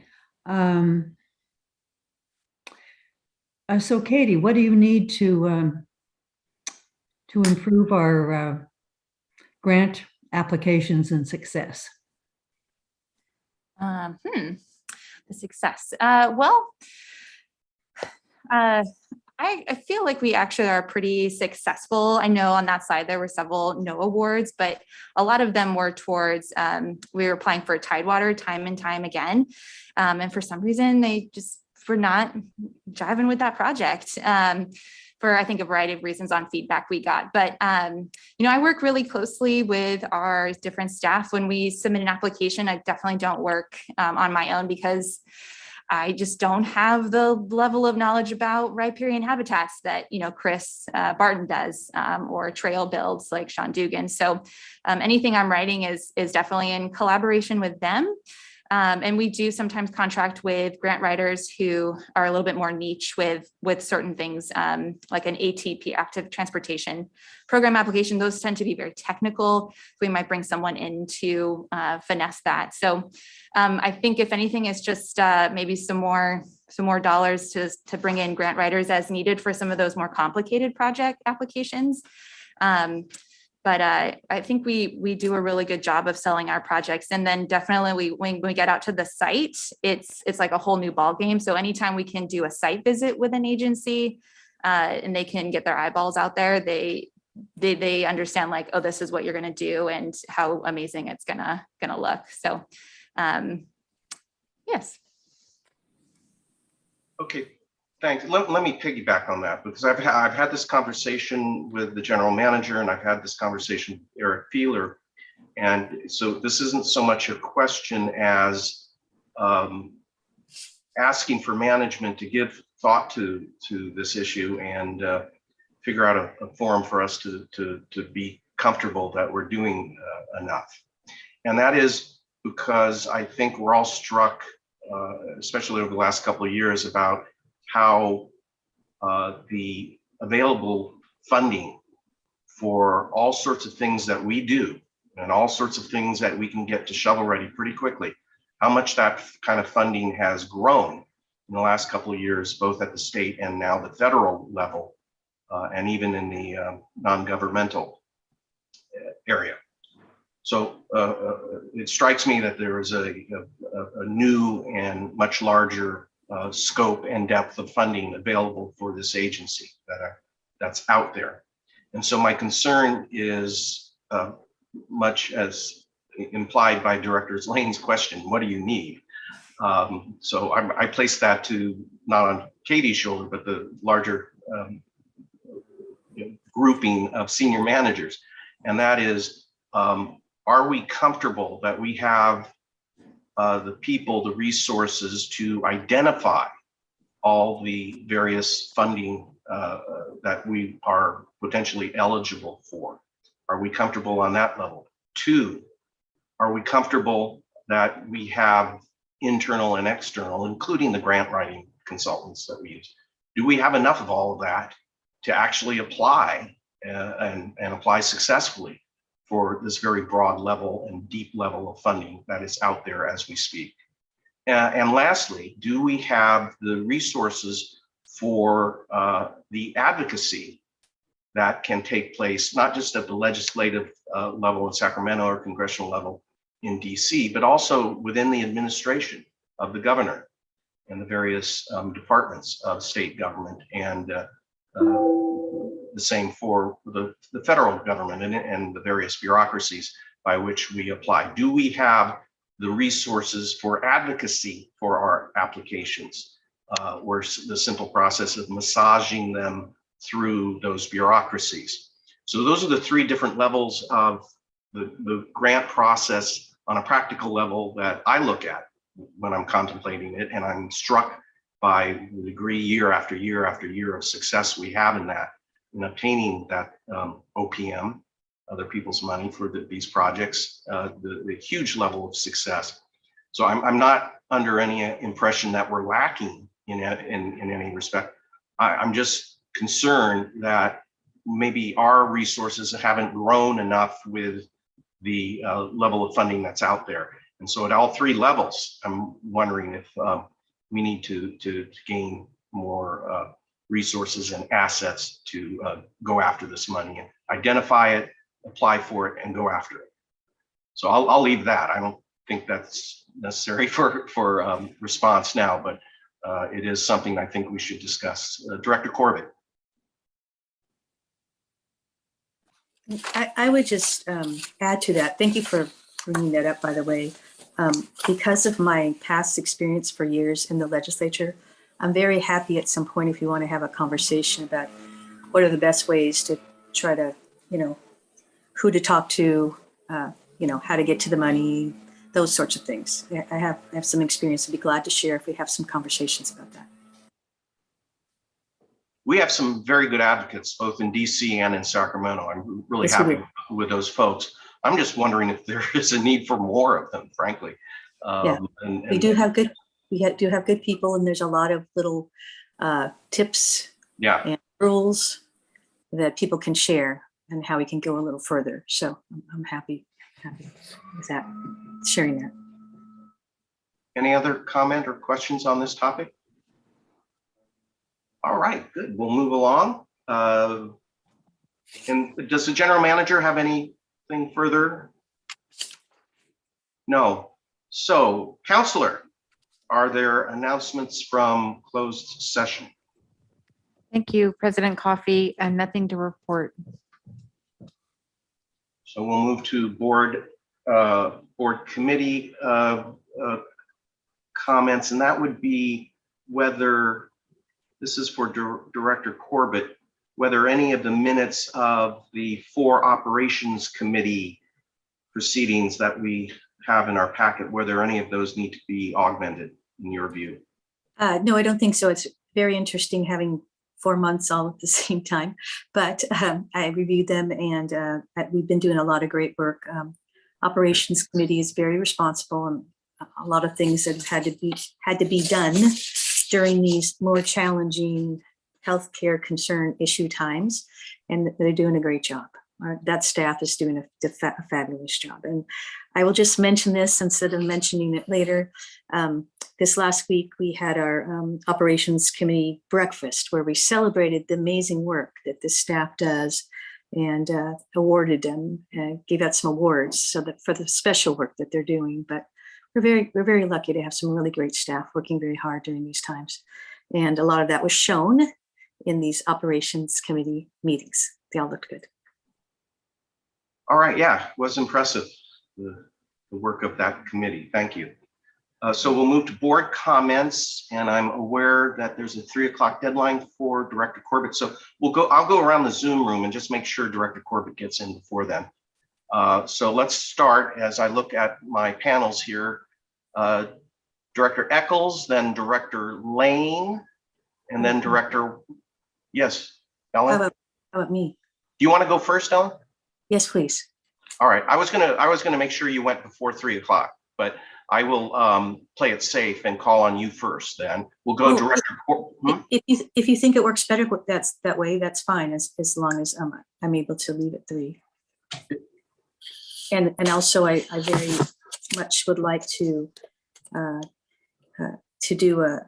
So Katie, what do you need to improve our grant applications and success? The success. I feel like we actually are pretty successful. I know on that side there were several no awards, but a lot of them were towards, we were applying for Tidewater time and time again. And for some reason, they just were not jiving with that project. For I think a variety of reasons on feedback we got. But I work really closely with our different staff when we submit an application. I definitely don't work on my own because I just don't have the level of knowledge about riparian habitats that Chris Barton does, or trail builds like Sean Dugan. So anything I'm writing is definitely in collaboration with them. And we do sometimes contract with grant writers who are a little bit more niche with certain things, like an ATP, active transportation program application. Those tend to be very technical. We might bring someone in to finesse that. So I think if anything, it's just maybe some more dollars to bring in grant writers as needed for some of those more complicated project applications. But I think we do a really good job of selling our projects. And then definitely when we get out to the site, it's like a whole new ball game. So anytime we can do a site visit with an agency and they can get their eyeballs out there, they understand like, oh, this is what you're going to do and how amazing it's gonna look. So yes. Okay, thanks. Let me piggyback on that because I've had this conversation with the general manager and I've had this conversation with Eric Feeler. And so this isn't so much a question as asking for management to give thought to this issue and figure out a forum for us to be comfortable that we're doing enough. And that is because I think we're all struck, especially over the last couple of years, about how the available funding for all sorts of things that we do and all sorts of things that we can get to shovel ready pretty quickly, how much that kind of funding has grown in the last couple of years, both at the state and now the federal level, and even in the non-governmental area. So it strikes me that there is a new and much larger scope and depth of funding available for this agency that's out there. And so my concern is much as implied by Director Lane's question, what do you need? So I place that to not on Katie's shoulder, but the larger grouping of senior managers. And that is, are we comfortable that we have the people, the resources to identify all the various funding that we are potentially eligible for? Are we comfortable on that level? 2, are we comfortable that we have internal and external, including the grant writing consultants that we use? Do we have enough of all of that to actually apply and apply successfully for this very broad level and deep level of funding that is out there as we speak? And lastly, do we have the resources for the advocacy that can take place, not just at the legislative level in Sacramento or congressional level in DC, but also within the administration of the governor and the various departments of state government, and the same for the federal government and the various bureaucracies by which we apply. Do we have the resources for advocacy for our applications? or the simple process of massaging them through those bureaucracies. So those are the three different levels of the grant process on a practical level that I look at when I'm contemplating it. And I'm struck by the degree year after year after year of success we have in that, in obtaining that OPM, other people's money for these projects, the huge level of success. So I'm not under any impression that we're lacking in any respect. I'm just concerned that maybe our resources haven't grown enough with the level of funding that's out there. And so at all three levels, I'm wondering if we need to gain more resources and assets to go after this money and identify it, apply for it, and go after it. So I'll leave that. I don't think that's necessary for response now, but it is something I think we should discuss. Director Corbett. I would just add to that. Thank you for bringing that up, by the way. Because of my past experience for years in the legislature, I'm very happy at some point if you want to have a conversation about what are the best ways to try to, who to talk to, how to get to the money, those sorts of things. I have some experience. I'd be glad to share if we have some conversations about that. We have some very good advocates, both in DC and in Sacramento. I'm really Yes, happy with those folks. I'm just wondering if there is a need for more of them, frankly. Yeah, we do have good people, and there's a lot of little tips and rules that people can share and how we can go a little further. So I'm happy with that, sharing that. Any other comment or questions on this topic? All right, good. We'll move along. And does the general manager have anything further? No. So, Counselor, are there announcements from closed session? Thank you, President Coffey, and nothing to report. So we'll move to board committee comments, and that would be whether, this is for Director Corbett, whether any of the minutes of the 4 operations committee proceedings that we have in our packet, whether any of those need to be augmented in your view. No, I don't think so. It's very interesting having 4 months all at the same time, but I reviewed them, and we've been doing a lot of great work. Operations committee is very responsible, and a lot of things that had to be done during these more challenging healthcare concern issue times, and they're doing a great job. That staff is doing a fabulous job. And I will just mention this instead of mentioning it later. This last week, we had our operations committee breakfast where we celebrated the amazing work that this staff does and awarded them, gave out some awards so that for the special work that they're doing. But we're very lucky to have some really great staff working very hard during these times. And a lot of that was shown in these operations committee meetings. They all looked good. All right, yeah, it was impressive, the work of that committee. Thank you. So we'll move to board comments, and I'm aware that there's a 3 o'clock deadline for Director Corbett. So I'll go around the Zoom room and just make sure Director Corbett gets in before then. So let's start as I look at my panels here. Director Eccles, then Director Lane, and then Director, yes, Ellen? How about me? Do you want to go first, Ellen? Yes, please. All right, I was gonna make sure you went before 3 o'clock, but I will play it safe and call on you first. Then we'll go Director. If you think it works better, that way, that's fine. As long as I'm able to leave at 3. And also, I very much would like to do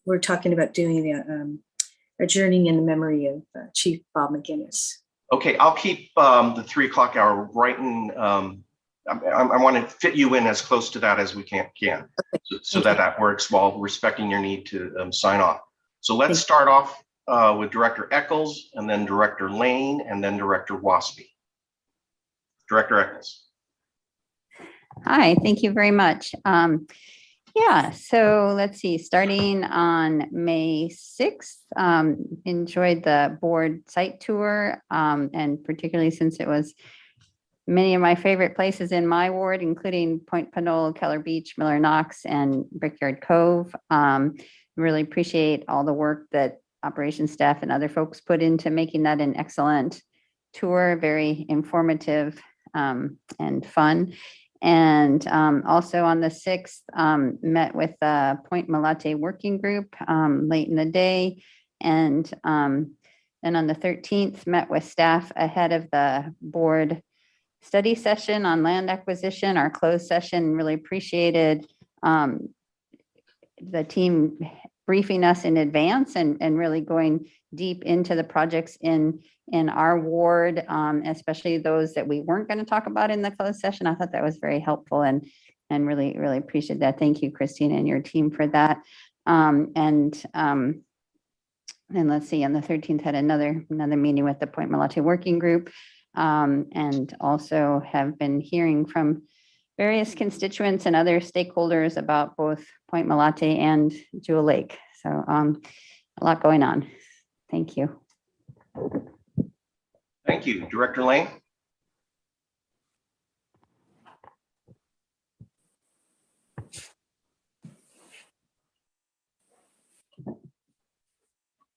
we're talking about doing a journey in the memory of Chief Bob McGinnis. Okay, I'll keep the 3 o'clock hour right in. I want to fit you in as close to that as we can, so that works while respecting your need to sign off. So let's start off with Director Eccles, and then Director Lane, and then Director Waspy. Director Eccles. Hi, thank you very much. Yeah, so let's see, starting on May 6th, enjoyed the board site tour, and particularly since it was many of my favorite places in my ward, including Point Pinole, Keller Beach, Miller Knox, and Brickyard Cove. Really appreciate all the work that operations staff and other folks put into making that an excellent tour, very informative and fun. And also on the 6th, met with the Point Malate Working Group late in the day. And then on the 13th, met with staff ahead of the board study session on land acquisition, our closed session. Really appreciated the team briefing us in advance and really going deep into the projects in our ward, especially those that we weren't going to talk about in the closed session. I thought that was very helpful and really appreciate that. Thank you, Christina, and your team for that. And let's see, on the 13th had another meeting with the Point Malate Working Group, and also have been hearing from various constituents and other stakeholders about both Point Malate and Jewel Lake. So a lot going on. Thank you. Thank you. Director Lane?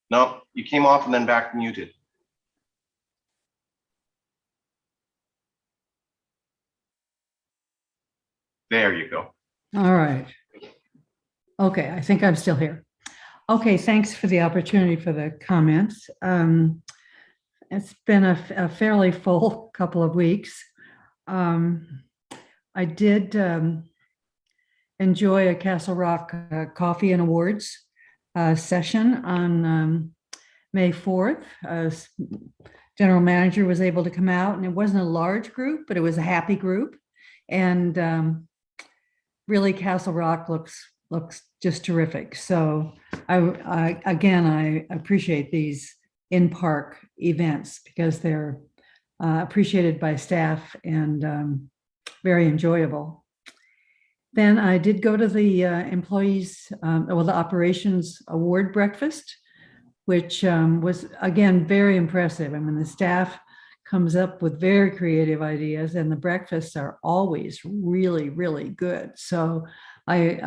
No, you came off and then back muted. There you go. All right. Okay, I think I'm still here. Okay, thanks for the opportunity for the comments. It's been a fairly full couple of weeks. I did enjoy a Castle Rock Coffee and Awards session on May 4th. General manager was able to come out, and it wasn't a large group, but it was a happy group. And really, Castle Rock looks just terrific. So I appreciate these in-park events because they're appreciated by staff and very enjoyable. Then I did go to the employees, the operations award breakfast, which was, again, very impressive. I mean, the staff comes up with very creative ideas, and the breakfasts are always really, really good. So I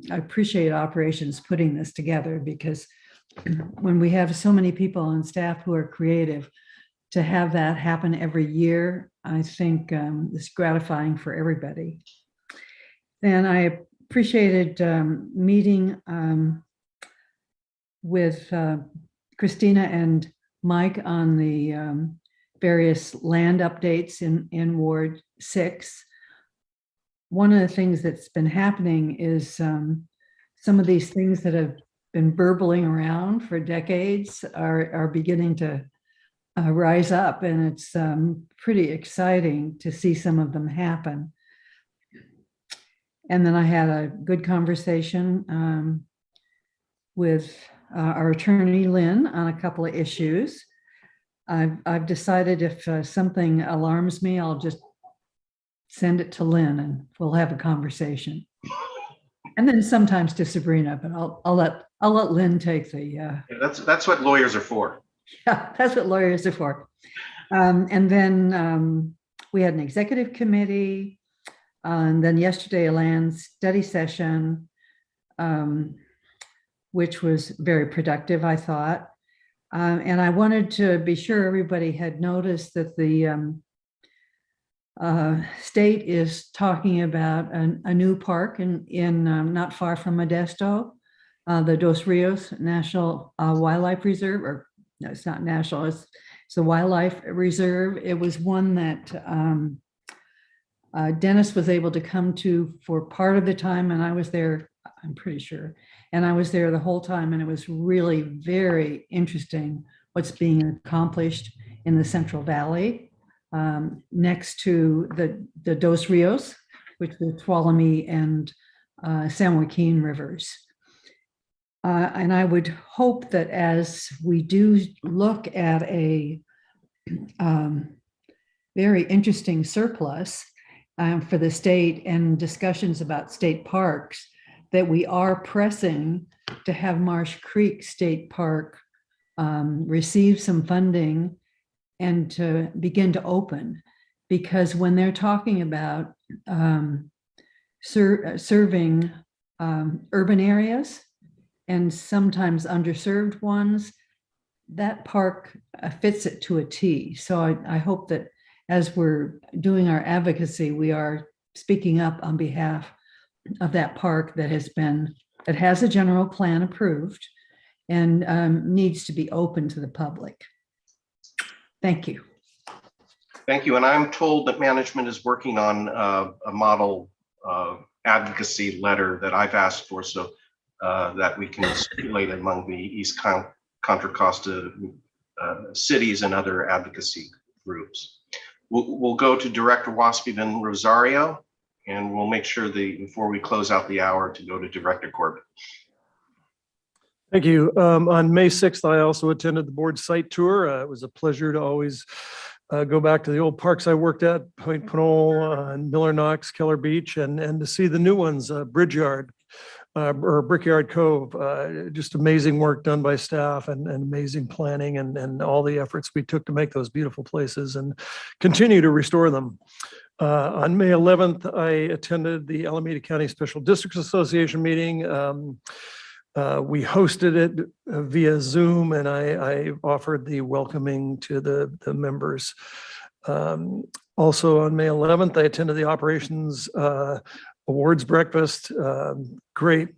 appreciate operations putting this together, because when we have so many people on staff who are creative, to have that happen every year, I think is gratifying for everybody. Then I appreciated meeting with Christina and Mike on the various land updates in Ward 6. One of the things that's been happening is some of these things that have been burbling around for decades are beginning to rise up, and it's pretty exciting to see some of them happen. And then I had a good conversation with our attorney, Lynn, on a couple of issues. I've decided if something alarms me, I'll just send it to Lynn and we'll have a conversation. And then sometimes to Sabrina, but I'll let Lynn take the. Yeah, that's what lawyers are for. Yeah, that's what lawyers are for. And then we had an executive committee, and then yesterday a land study session, which was very productive, I thought. And I wanted to be sure everybody had noticed that the state is talking about a new park in not far from Modesto, the Dos Rios National Wildlife Reserve, or no, it's not national, it's the Wildlife Reserve. It was one that Dennis was able to come to for part of the time, and I was there, I'm pretty sure. And I was there the whole time, and it was really very interesting what's being accomplished in the Central Valley next to the Dos Rios, which is the Tuolumne and San Joaquin rivers. And I would hope that as we do look at a very interesting surplus for the state and discussions about state parks, that we are pressing to have Marsh Creek State Park receive some funding and to begin to open. Because when they're talking about serving urban areas and sometimes underserved ones, that park fits it to a T. So I hope that as we're doing our advocacy, we are speaking up on behalf of that park that has a general plan approved and needs to be open to the public. Thank you. Thank you. And I'm told that management is working on a model advocacy letter that I've asked for, so that we can circulate among the East Contra Costa cities and other advocacy groups. We'll go to Director Waspie, then Rosario, and we'll make sure before we close out the hour to go to Director Corbett. Thank you. On May 6th, I also attended the board site tour. It was a pleasure to always go back to the old parks I worked at, Point Pinole, and Miller Knox, Keller Beach, and to see the new ones, Bridgeyard or Brickyard Cove. Just amazing work done by staff and amazing planning and all the efforts we took to make those beautiful places and continue to restore them. On May 11th, I attended the Alameda County Special Districts Association meeting. We hosted it via Zoom, and I offered the welcoming to the members. Also on May 11th, I attended the Operations Awards Breakfast. Great,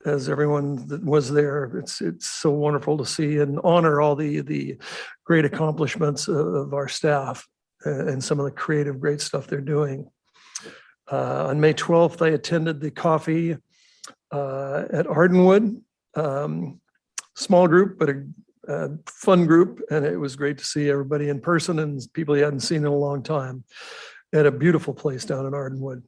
as everyone that was there. It's so wonderful to see and honor all the great accomplishments of our staff and some of the creative, great stuff they're doing. On May 12th, I attended the coffee at Ardenwood. Small group, but a fun group, and it was great to see everybody in person and people you hadn't seen in a long time at a beautiful place down in Ardenwood.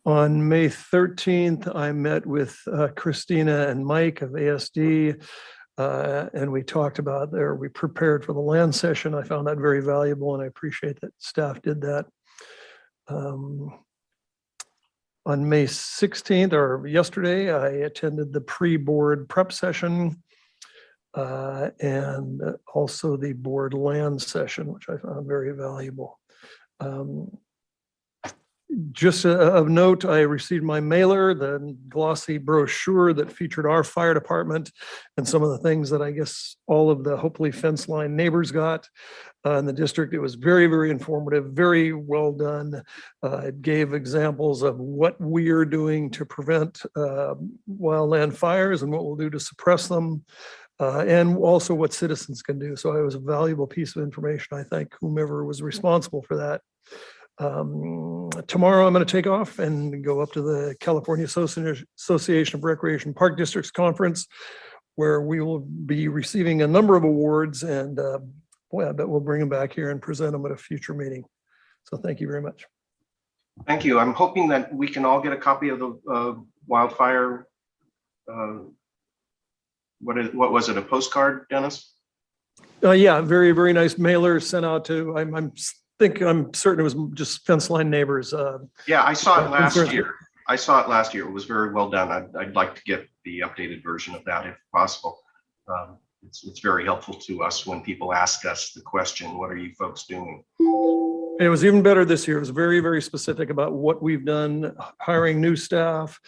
On May 13th, I met with Christina and Mike of ASD, and we talked about we prepared for the land session. I found that very valuable, and I appreciate that staff did that. On May 16th, or yesterday, I attended the pre-board prep session and also the board land session, which I found very valuable. Just of note, I received my mailer, the glossy brochure that featured our fire department and some of the things that I guess all of the hopefully fence line neighbors got in the district. It was very, very informative, very well done. It gave examples of what we are doing to prevent wildland fires and what we'll do to suppress them, and also what citizens can do. So it was a valuable piece of information. I thank whomever was responsible for that. Tomorrow I'm going to take off and go up to the California Association of Recreation Park Districts Conference, where we will be receiving a number of awards, and I bet we'll bring them back here and present them at a future meeting. So thank you very much. Thank you. I'm hoping that we can all get a copy of the wildfire. What was it, a postcard, Dennis? Yeah, very, very nice mailer sent out to, I'm certain it was just fence line neighbors. Yeah, I saw it last year. It was very well done. I'd like to get the updated version of that if possible. It's very helpful to us when people ask us the question, what are you folks doing? It was even better this year. It was very, very specific about what we've done, hiring new staff,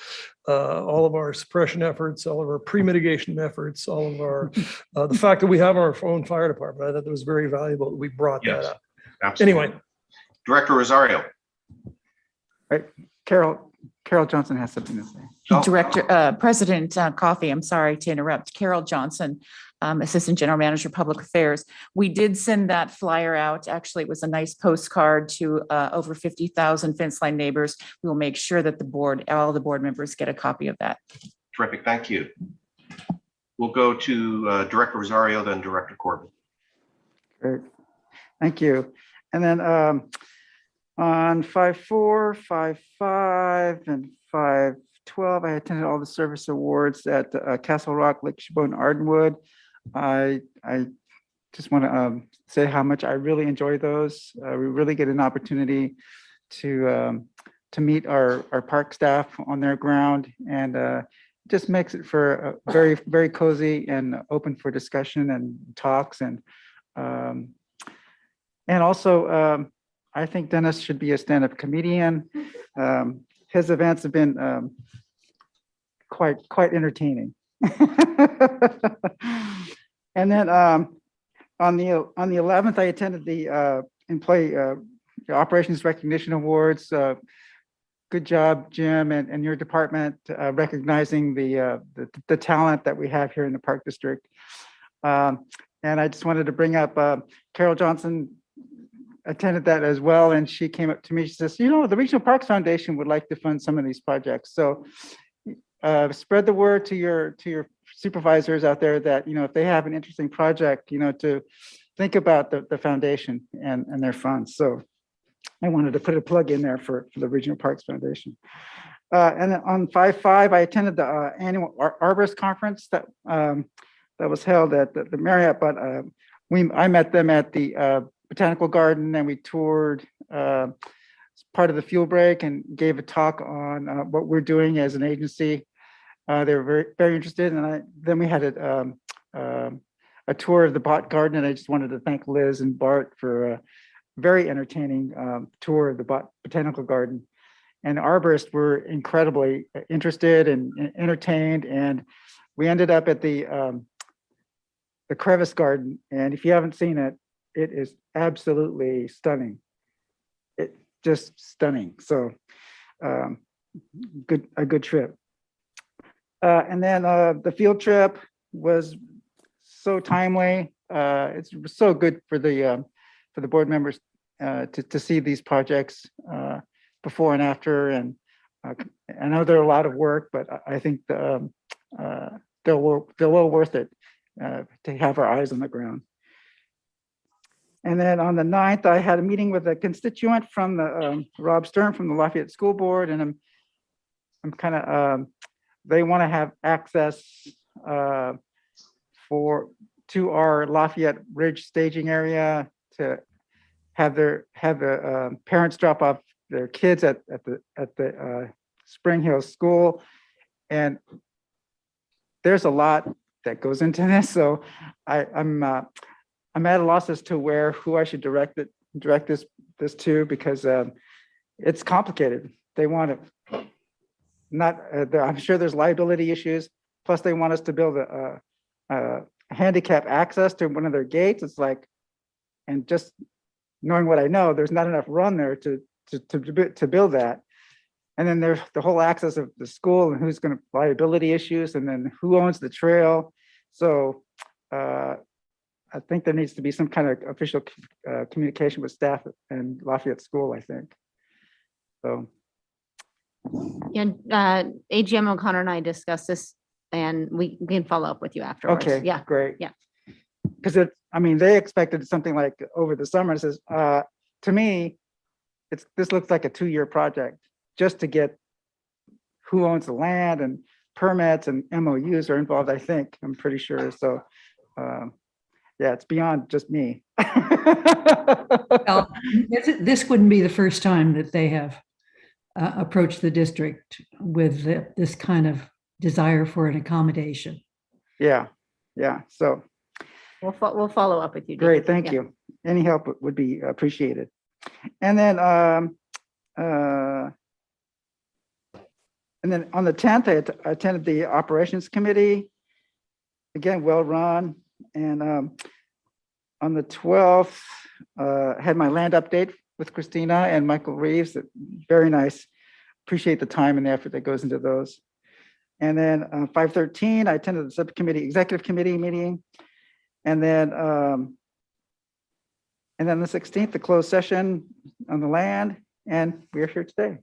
all of our suppression efforts, all of our pre-mitigation efforts, all of our, the fact that we have our own fire department. I thought that was very valuable that we brought that up. Absolutely. Anyway. Director Rosario. Right, Carol Johnson has something to say. Director, President Coffey, I'm sorry to interrupt. Carol Johnson, Assistant General Manager, Public Affairs. We did send that flyer out. Actually, it was a nice postcard to over 50,000 fence line neighbors. We will make sure that all the board members get a copy of that. Terrific, thank you. We'll go to Director Rosario, then Director Corbett. Great, thank you. And then on 5-4, 5-5, and 5-12, I attended all the service awards at Castle Rock, Lake Chabot, and Ardenwood. I just want to say how much I really enjoy those. We really get an opportunity to meet our park staff on their ground, and just makes it for a very cozy and open for discussion and talks. And also, I think Dennis should be a stand-up comedian. His events have been quite entertaining. And then on the 11th, I attended the Employee Operations Recognition Awards. Good job, Jim, and your department recognizing the talent that we have here in the Park District. And I just wanted to bring up Carol Johnson attended that as well, and she came up to me. She says, "You know, the Regional Parks Foundation would like to fund some of these projects. So spread the word to your supervisors out there that, you know, if they have an interesting project, you know, to think about the foundation and their funds." So I wanted to put a plug in there for the Regional Parks Foundation. And then on 5/5, I attended the annual Arborist Conference that was held at the Marriott, but I met them at the Botanical Garden, and we toured part of the fuel break and gave a talk on what we're doing as an agency. They were very interested, and then we had a tour of the Bot Garden, and I just wanted to thank Liz and Bart for a very entertaining tour of the Botanical Garden. And arborists were incredibly interested and entertained, and we ended up at the Crevice Garden, and if you haven't seen it, it is absolutely stunning. It just stunning. So a good trip. And then the field trip was so timely. It's so good for the board members to see these projects before and after. And I know they're a lot of work, but I think they're well worth it to have our eyes on the ground. And then on the 9th, I had a meeting with a constituent from the Rob Stern from the Lafayette School Board, and I'm kind of they want to have access to our Lafayette Ridge staging area to have the parents drop off their kids at the Spring Hill School, and there's a lot that goes into this. So I'm at a loss as to who I should direct this to, because it's complicated. They want it I'm sure there's liability issues. Plus, they want us to build a handicap access to one of their gates. It's like, and just knowing what I know, there's not enough run there to build that. And then there's the whole access of the school and who's going to liability issues, and then who owns the trail. So I think there needs to be some kind of official communication with staff and Lafayette School, I think. So. And AGM O'Connor and I discussed this, and we can follow up with you afterwards. Okay, Yeah, great. yeah. Because they expected something like over the summer. It says, to me, this looks like a 2-year project just to get who owns the land, and permits and MOUs are involved, I think. I'm pretty sure. So yeah, it's beyond just me. Well, this wouldn't be the first time that they have approached the district with this kind of desire for an accommodation. Yeah. So we'll follow up with you. Great, thank you. Any help would be appreciated. And then on the 10th, I attended the operations committee. Again, well run. And on the 12th, had my land update with Christina and Michael Reeves. Very nice. Appreciate the time and the effort that goes into those. And then 5/13, I attended the executive committee meeting. And then the 16th, the closed session on the land, and we are here today.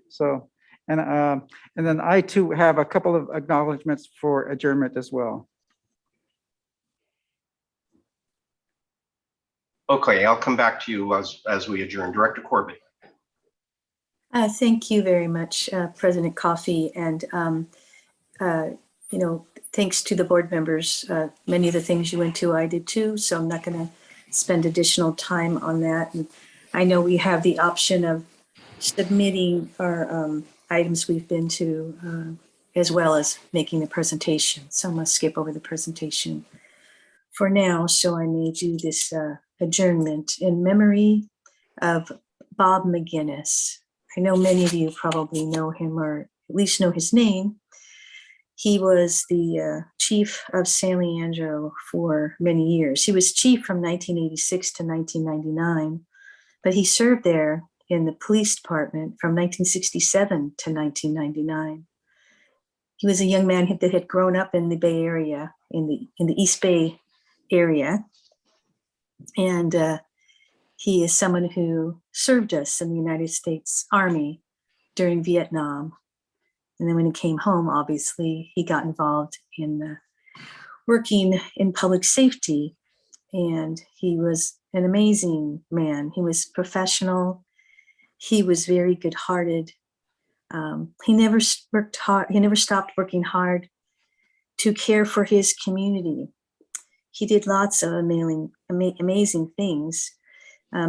So, and then I too have a couple of acknowledgements for adjournment as well. Okay, I'll come back to you as we adjourn. Director Corbett. Thank you very much, President Coffey, and thanks to the board members. Many of the things you went to, I did too, so I'm not going to spend additional time on that. And I know we have the option of submitting our items we've been to, as well as making the presentation. So I'm gonna skip over the presentation for now, so I may do this adjournment in memory of Bob McGinnis. I know many of you probably know him, or at least know his name. He was the chief of San Leandro for many years. He was chief from 1986 to 1999, but he served there in the police department from 1967 to 1999. He was a young man that had grown up in the Bay Area, in the East Bay area, and he is someone who served us in the United States Army during Vietnam. And then when he came home, obviously, he got involved in working in public safety. And he was an amazing man. He was professional. He was very good-hearted. He never worked hard. He never stopped working hard to care for his community. He did lots of amazing things.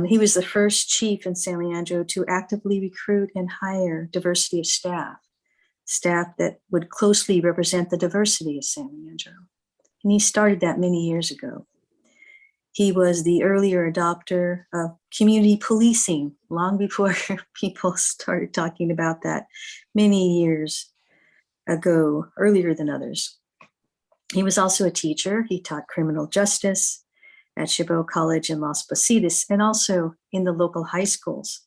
He was the first chief in San Leandro to actively recruit and hire diversity of staff that would closely represent the diversity of San Leandro. And he started that many years ago. He was the earlier adopter of community policing, long before people started talking about that many years ago, earlier than others. He was also a teacher. He taught criminal justice at Chabot College in Las Positas, and also in the local high schools,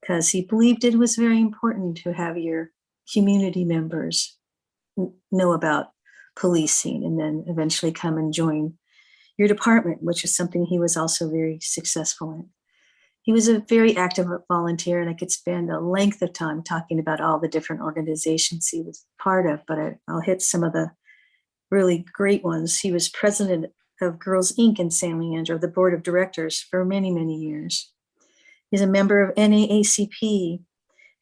because he believed it was very important to have your community members know about policing and then eventually come and join your department, which is something he was also very successful in. He was a very active volunteer, and I could spend a length of time talking about all the different organizations he was part of, but I'll hit some of the really great ones. He was president of Girls Inc. in San Leandro, the board of directors, for many, many years. He's a member of NAACP,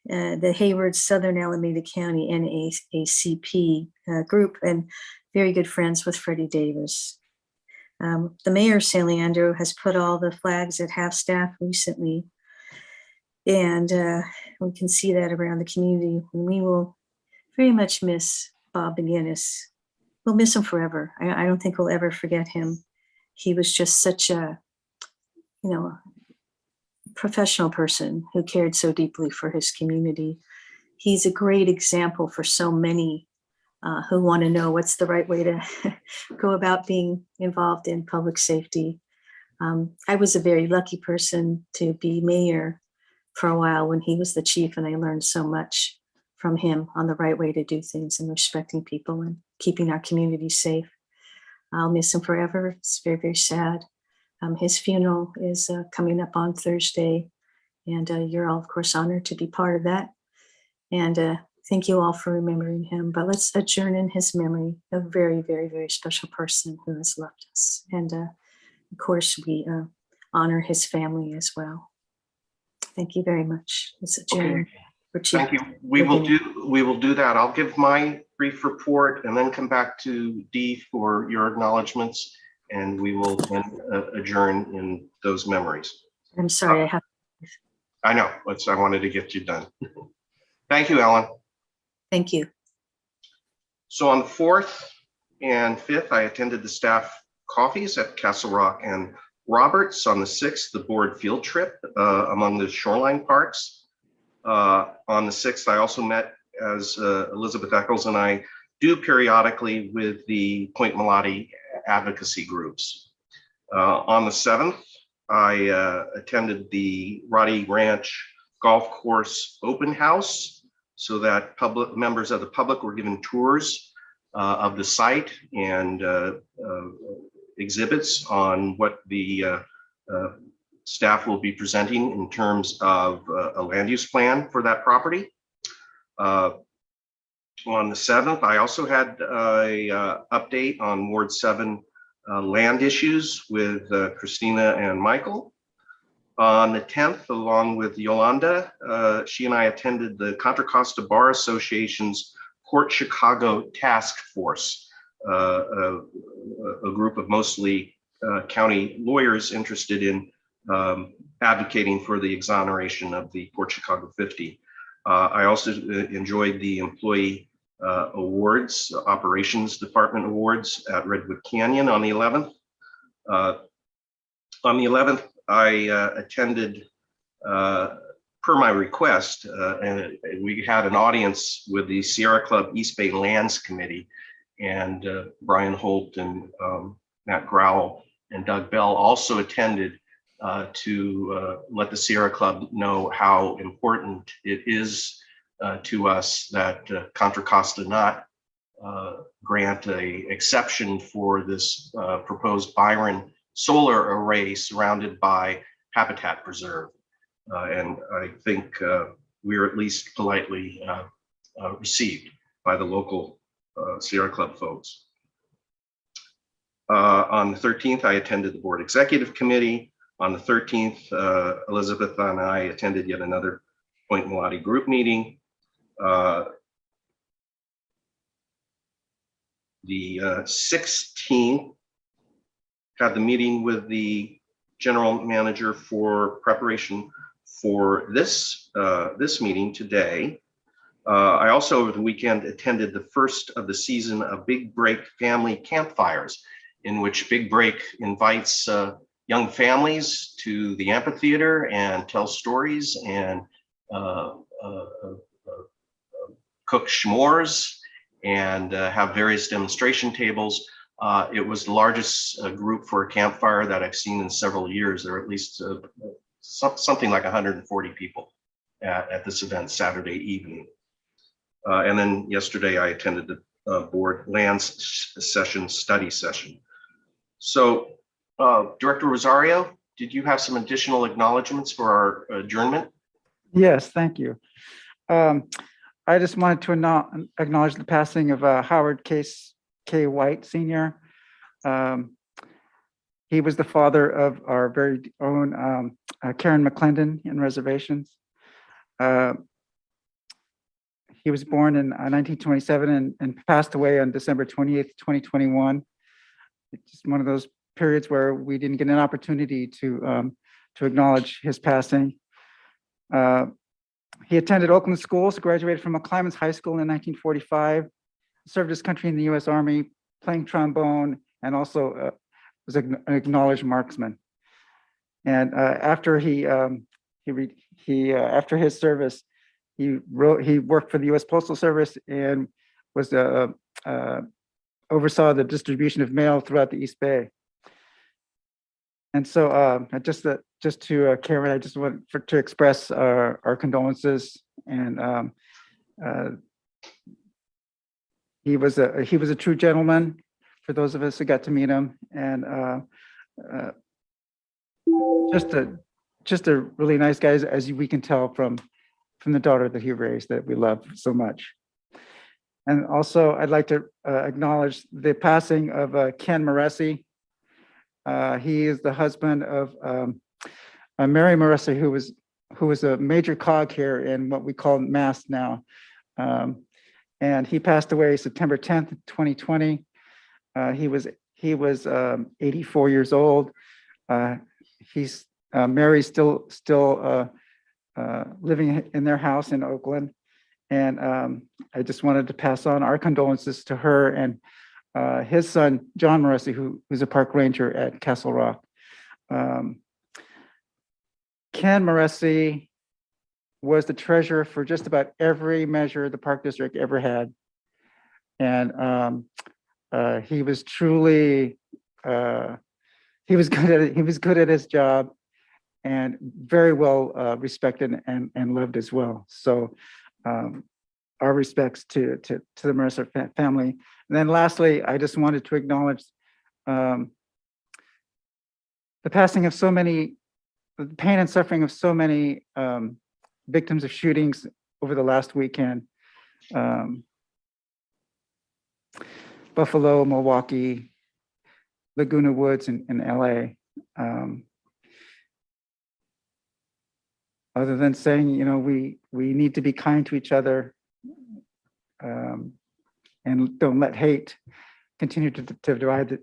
the Hayward Southern Alameda County NAACP group, and very good friends with Freddie Davis. The mayor of San Leandro has put all the flags at half-staff recently, and we can see that around the community. We will very much miss Bob McGinnis. We'll miss him forever. I don't think we'll ever forget him. He was just such a, professional person who cared so deeply for his community. He's a great example for so many who want to know what's the right way to go about being involved in public safety. I was a very lucky person to be mayor for a while when he was the chief, and I learned so much from him on the right way to do things and respecting people and keeping our community safe. I'll miss him forever. It's very, very sad. His funeral is coming up on Thursday, and you're all, of course, honored to be part of that. And thank you all for remembering him. But let's adjourn in his memory, a very, very, very special person who has left us. And of course, we honor his family as well. Thank you very much. Let's adjourn. Thank you. We will do that. I'll give my brief report and then come back to Dee for your acknowledgements, and we will then adjourn in those memories. I'm sorry, I know, I wanted to get you done. Thank you, Ellen. Thank you. So on the 4th and 5th, I attended the staff coffees at Castle Rock and Roberts. On the 6th, the board field trip among the shoreline parks. On the 6th, I also met, as Elizabeth Eccles and I do periodically, with the Point Melati advocacy groups. On the 7th, I attended the Roddy Ranch Golf Course open house, so that members of the public were given tours of the site and exhibits on what the staff will be presenting in terms of a land use plan for that property. On the 7th, I also had a update on Ward 7 land issues with Christina and Michael. On the 10th, along with Yolanda, she and I attended the Contra Costa Bar Association's Port Chicago Task Force, a group of mostly county lawyers interested in advocating for the exoneration of the Port Chicago 50. I also enjoyed the employee awards, operations department awards at Redwood Canyon on the 11th. On the 11th, I attended, per my request, and we had an audience with the Sierra Club East Bay Lands Committee, and Brian Holt and Matt Growell and Doug Bell also attended to let the Sierra Club know how important it is to us that Contra Costa not grant a exception for this proposed Byron solar array surrounded by habitat preserve. And I think we're at least politely received by the local Sierra Club folks. On the 13th, I attended the board executive committee. On the 13th, Elizabeth and I attended yet another Point Mulati group meeting. The 16th, had the meeting with the general manager for preparation for this meeting today. I also over the weekend attended the first of the season of Big Break family campfires, in which Big Break invites young families to the amphitheater and tell stories and cook s'mores and have various demonstration tables. It was the largest group for a campfire that I've seen in several years. There are at least something like 140 people at this event Saturday evening. And then yesterday I attended the board lands session, study session. So Director Rosario, did you have some additional acknowledgements for our adjournment? Yes, thank you. I just wanted to acknowledge the passing of Howard K. White Sr. He was the father of our very own Karen McClendon in reservations. He was born in 1927 and passed away on December 28th, 2021. It's just one of those periods where we didn't get an opportunity to acknowledge his passing. He attended Oakland schools, graduated from McClymonds High School in 1945, served his country in the U.S. Army, playing trombone, and also was an acknowledged marksman. And after after his service, he worked for the U.S. Postal Service and was oversaw the distribution of mail throughout the East Bay. And so just to Karen, I just want to express our condolences. And he was a true gentleman for those of us who got to meet him, and just a really nice guy, as we can tell from the daughter that he raised that we love so much. And also, I'd like to acknowledge the passing of Ken Moresi. He is the husband of Mary Moresi, who was a major cog here in what we call MAST now. And he passed away September 10th, 2020. He was 84 years old. Mary's still living in their house in Oakland. And I just wanted to pass on our condolences to her and his son, John Moresi, who's a park ranger at Castle Rock. Ken Moresi was the treasurer for just about every measure the Park District ever had. And he was truly, he was good at his job and very well respected and loved as well. So our respects to the Mercer family. And then lastly, I just wanted to acknowledge the passing of so many, the pain and suffering of so many victims of shootings over the last weekend. Buffalo, Milwaukee, Laguna Woods, and LA. Other than saying, you know, we need to be kind to each other, and don't let hate continue to divide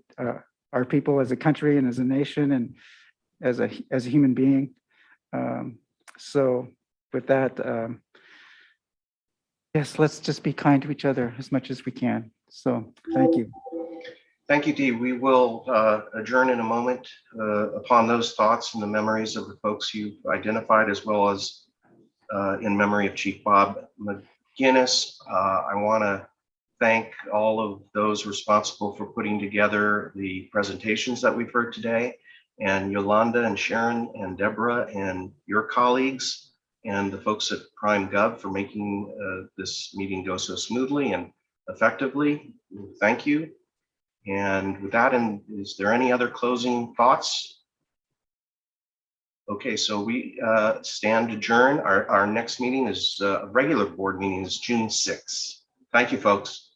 our people as a country and as a nation. And as a human being. So with that, yes, let's just be kind to each other as much as we can. So thank you. Thank you, Dee. We will adjourn in a moment upon those thoughts and the memories of the folks you've identified, as well as in memory of Chief Bob McGinnis. I want to thank all of those responsible for putting together the presentations that we've heard today, and Yolanda and Sharon and Deborah and your colleagues and the folks at Prime Gov for making this meeting go so smoothly and effectively. Thank you. And with that, is there any other closing thoughts? Okay, so we stand adjourned. Our next meeting is a regular board meeting is June 6th. Thank you, folks.